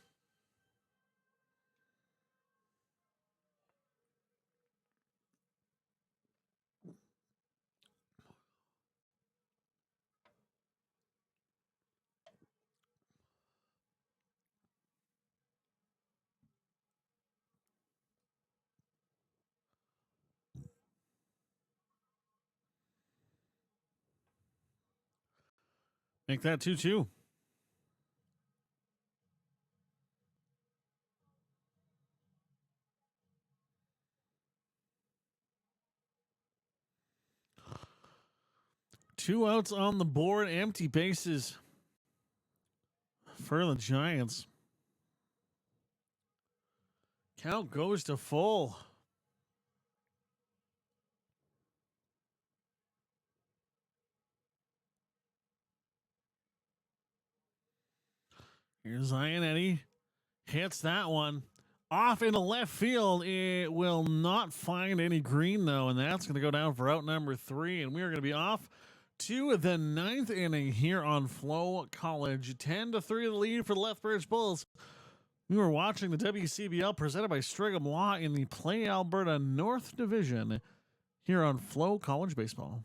Make that 2-2. 2 outs on the board, empty bases for the Giants. Count goes to full. Here's Iannetti. Hits that one. Off into left field. It will not find any green, though, and that's going to go down for out number 3. And we are going to be off to the 9th inning here on FloCollege. 10-3 the lead for the Lethbridge Bulls. We were watching the WCBL presented by Strigham Law in the Play Alberta North Division here on FloCollege Baseball.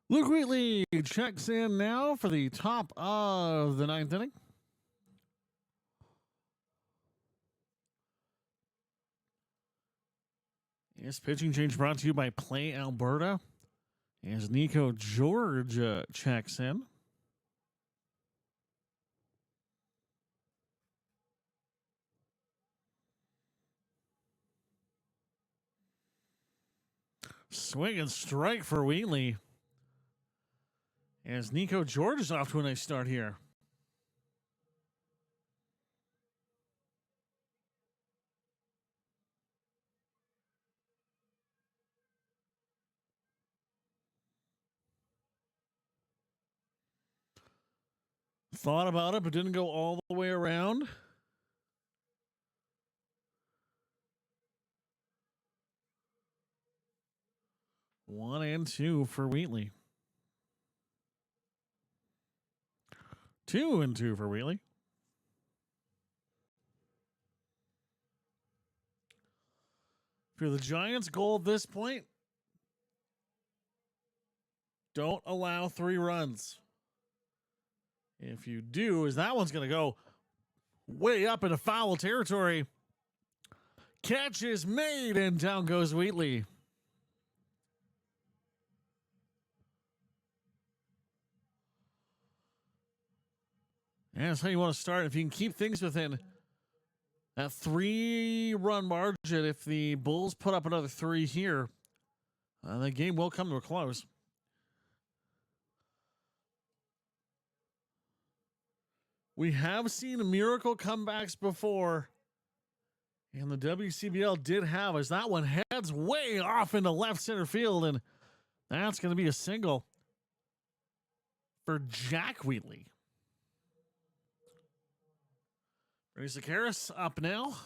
Luke Wheatley checks in now for the top of the 9th inning. This pitching change brought to you by Play Alberta. As Nico George checks in. Swing and strike for Wheatley. As Nico George is off to a nice start here. Thought about it, but didn't go all the way around. One and two for Wheatley. 2 and 2 for Wheatley. For the Giants' goal at this point, don't allow 3 runs. If you do, is that one's going to go way up into foul territory. Catch is made, and down goes Wheatley. And that's how you want to start. If you can keep things within that 3-run margin, if the Bulls put up another 3 here, the game will come to a close. We have seen miracle comebacks before And the WCBL did have as that one heads way off into left center field, and that's going to be a single for Jack Wheatley. Brady Sakaris up now.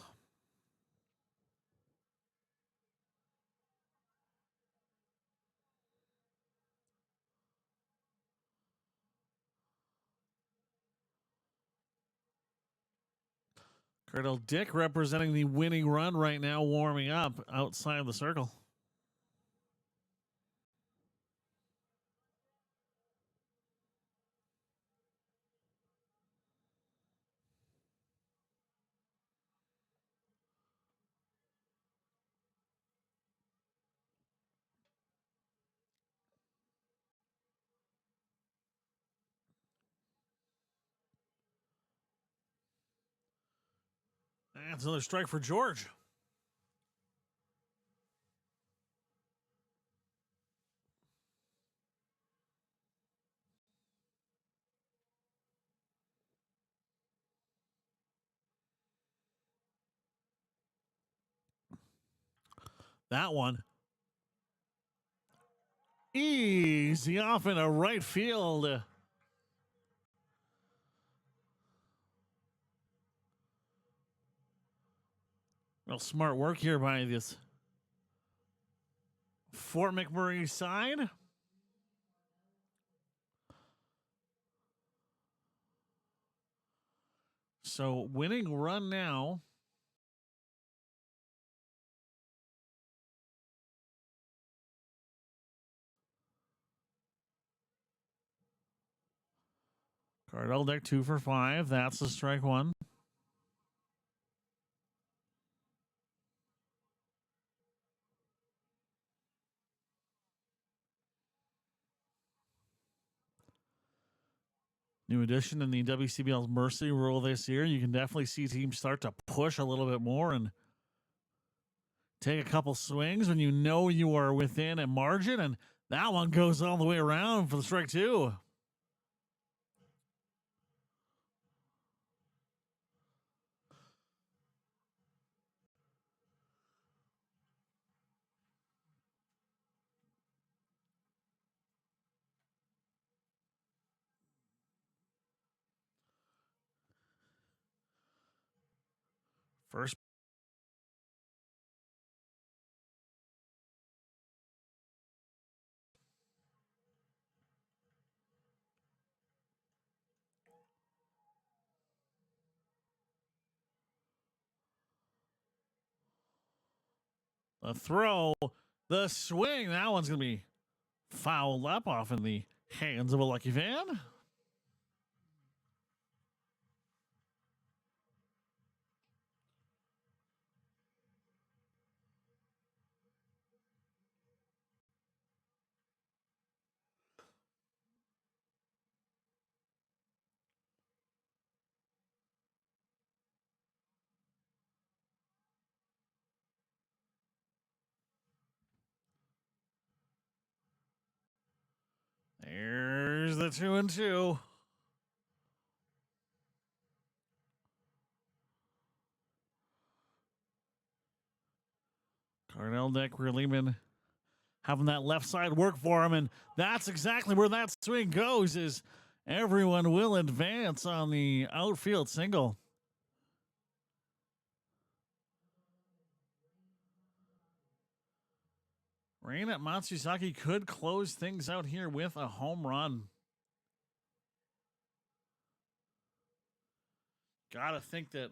Cardell Dick representing the winning run right now, warming up outside of the circle. That's another strike for George. That one easy off into right field. Real smart work here by this Fort McMurray side. So winning run now. Cardell Dick 2 for 5. That's the strike one. New addition in the WCBL's Mercy rule this year. You can definitely see teams start to push a little bit more and take a couple swings when you know you are within a margin. And that one goes all the way around for the strike two. First the throw, the swing. That one's going to be fouled up off in the hands of a lucky fan. There's the 2-2. Cardell Dick really been having that left side work for him, and that's exactly where that swing goes. Is everyone will advance on the outfield single. Rain at Matsusaki could close things out here with a home run. Gotta think that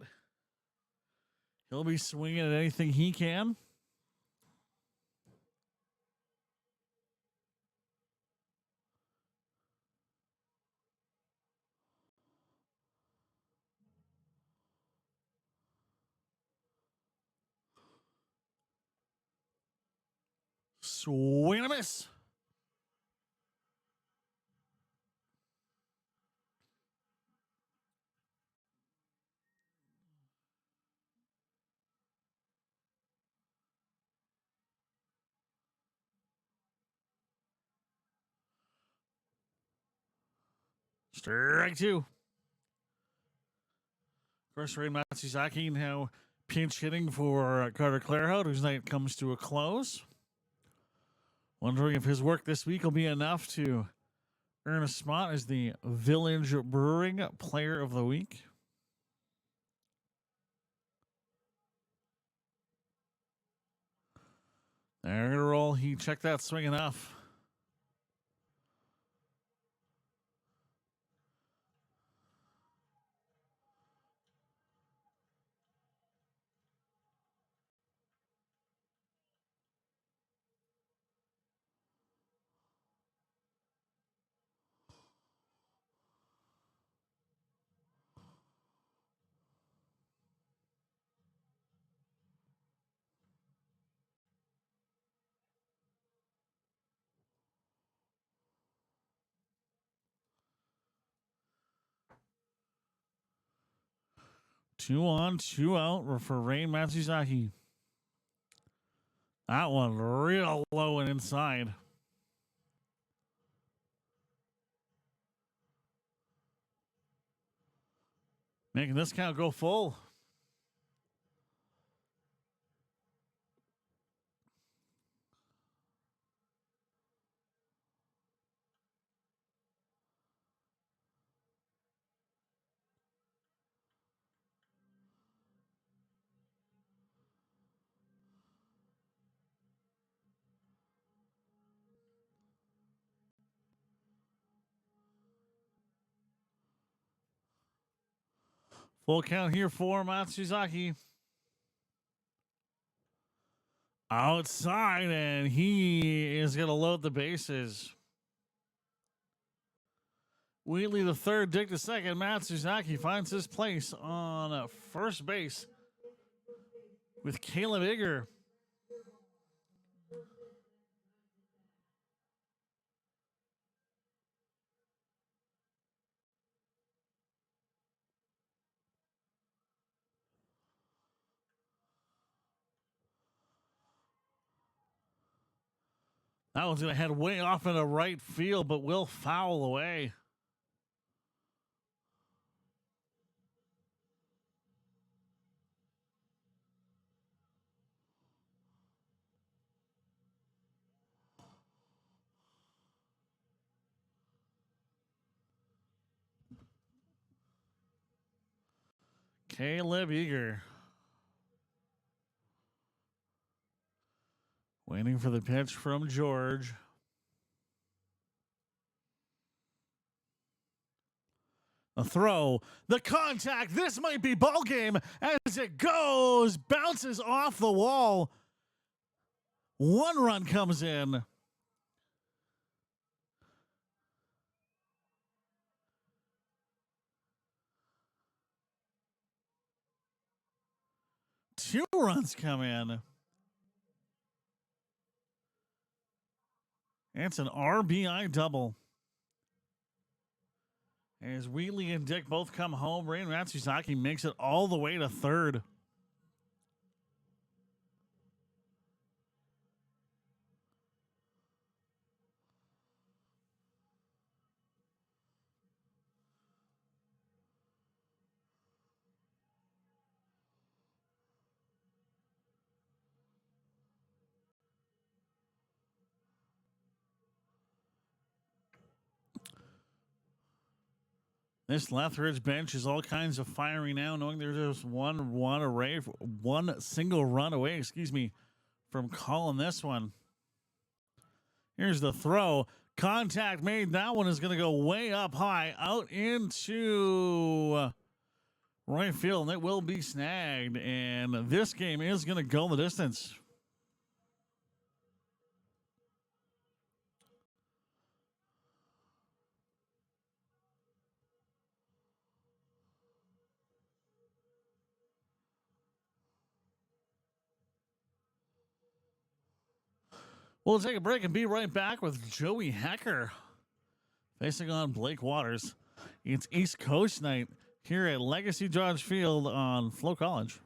he'll be swinging at anything he can. Swing and a miss. Strike two. Of course, Ray Matsusaki now Pinch hitting for Carter Clairhout, whose night comes to a close. Wondering if his work this week will be enough to earn a spot as the Village Brewing Player of the Week. They're going to roll. He checked that swing enough. Two on, two out for Ray Matsuzaki. That one real low and inside. Making this count go full. Full count here for Matsuzaki. Outside, and he is going to load the bases. Wheatley the third, Dick the second. Matsuzaki finds his place on first base with Caleb Igger. That one's going to head way off into right field, but will foul away. Caleb Eager. Waiting for the pitch from George. A throw, the contact. This might be ball game as it goes, bounces off the wall. One run comes in. Two runs come in. It's an RBI double. As Wheatley and Dick both come home, Ray Matsuzaki makes it all the way to third. This Lethbridge bench is all kinds of fiery now, knowing there's just one single run away, from calling this one. Here's the throw. Contact made. That one is going to go way up high, out into right field, and it will be snagged. And this game is going to go the distance. We'll take a break and be right back with Joey Hecker facing on Blake Waters. It's East Coast night here at Legacy Dodge Field on FloCollege.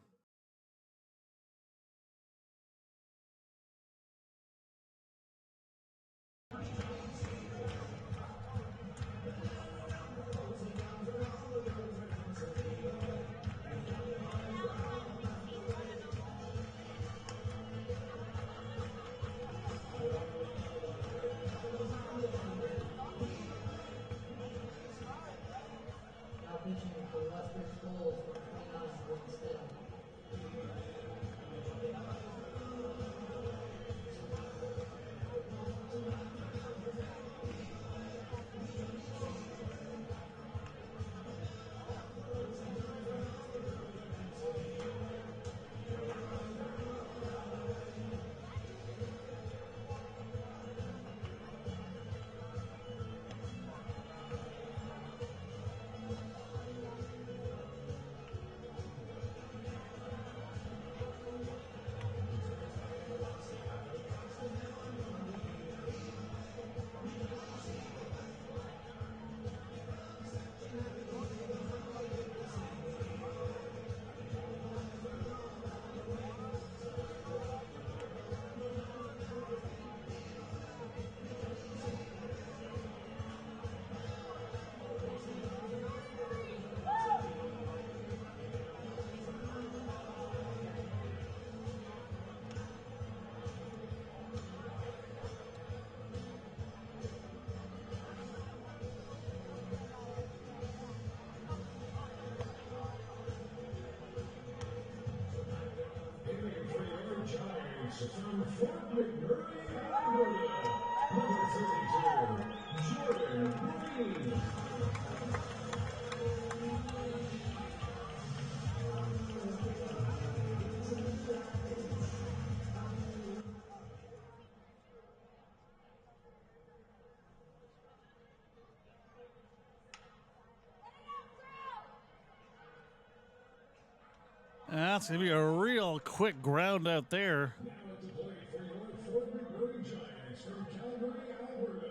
That's going to be a real quick ground out there. Now at the plate for your Fort McMurray Giants from Calgary, Alberta,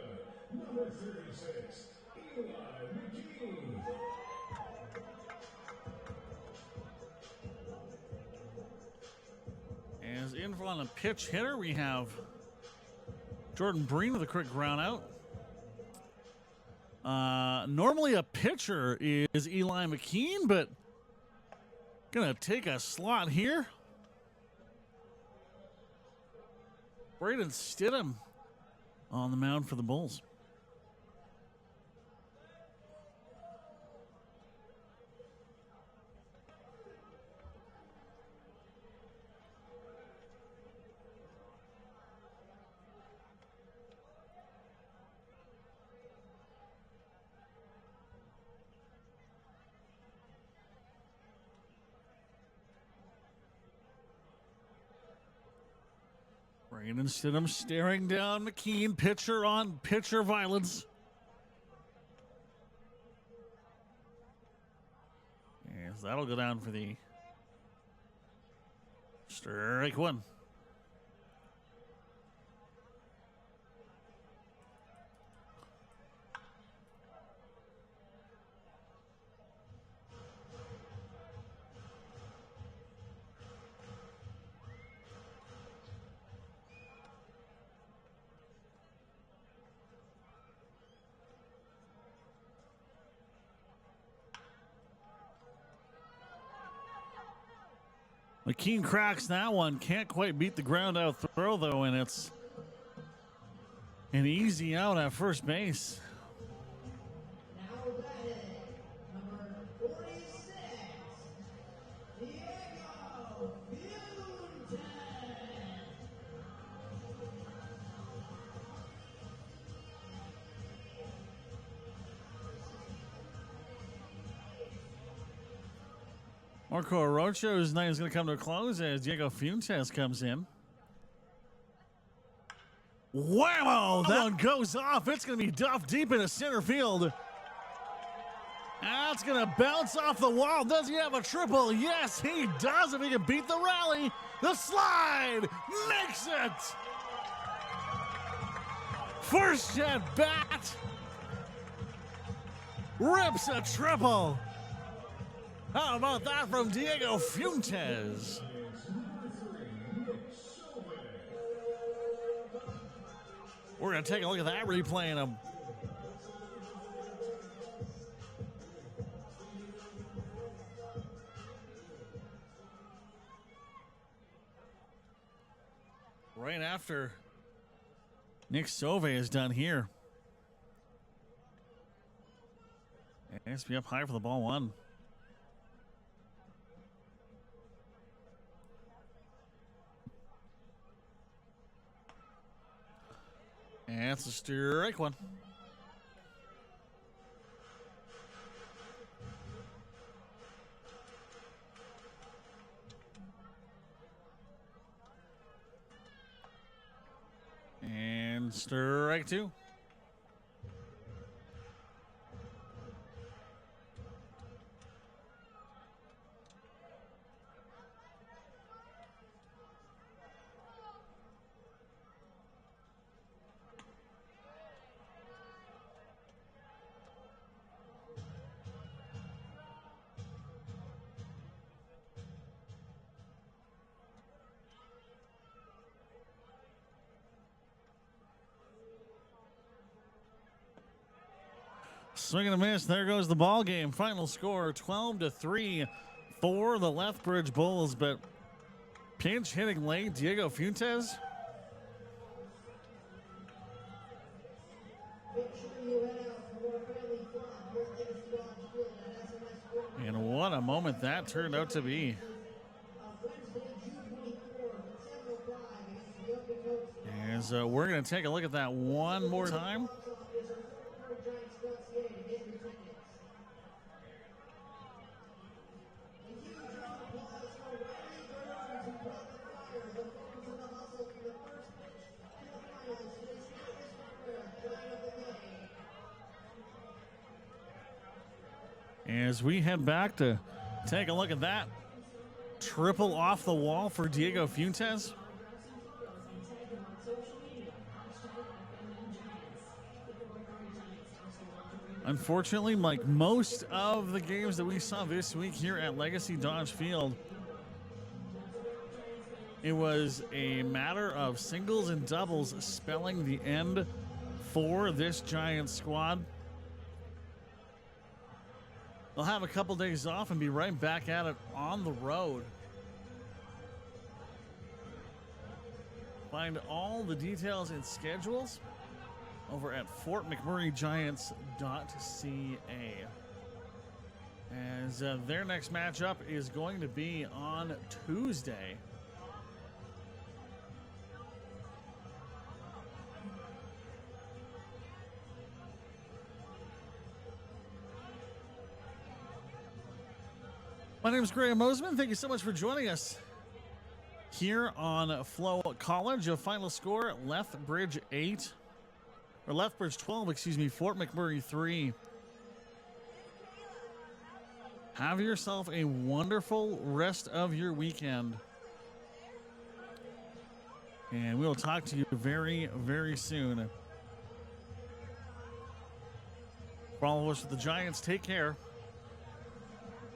number 36, Eli McKee. As in on a pitch hitter, we have Jordan Breen with a quick ground out. Normally a pitcher is Eli McKean, but gonna take a slot here. Braden Stidham on the mound for the Bulls. Braden Stidham staring down McKean, pitcher on pitcher violence. Yes, that'll go down for the strike one. McKean cracks that one. Can't quite beat the ground out throw, though, and it's an easy out at first base. Now batting, number 46, Diego Fuentes. Marco Arocho's night is going to come to a close as Diego Fuentes comes in. Whammo! That one goes off. It's going to be duffed deep into center field. That's going to bounce off the wall. Does he have a triple? Yes, he does. If he can beat the rally, the slide makes it. First at bat. Rips a triple. How about that from Diego Fuentes? We're going to take a look at that replay in a right after Nick Sove is done here. It has to be up high for the ball one. And it's a strike one. And strike two. Swing and a miss. There goes the ball game. Final score 12-3 for the Lethbridge Bulls. But pinch hitting late, Diego Fuentes. And what a moment that turned out to be. As we're going to take a look at that one more time. As we head back to take a look at that triple off the wall for Diego Fuentes. Unfortunately, like most of the games that we saw this week here at Legacy Dodge Field, it was a matter of singles and doubles spelling the end for this Giants squad. They'll have a couple days off and be right back at it on the road. Find all the details and schedules over at FortMcMurrayGiants.ca. As their next matchup is going to be on Tuesday. My name is Graham Mosman. Thank you so much for joining us here on FloCollege. A final score: Lethbridge 12, Fort McMurray 3. Have yourself a wonderful rest of your weekend. And we'll talk to you very, very soon. For all of us with the Giants, take care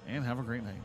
and have a great night.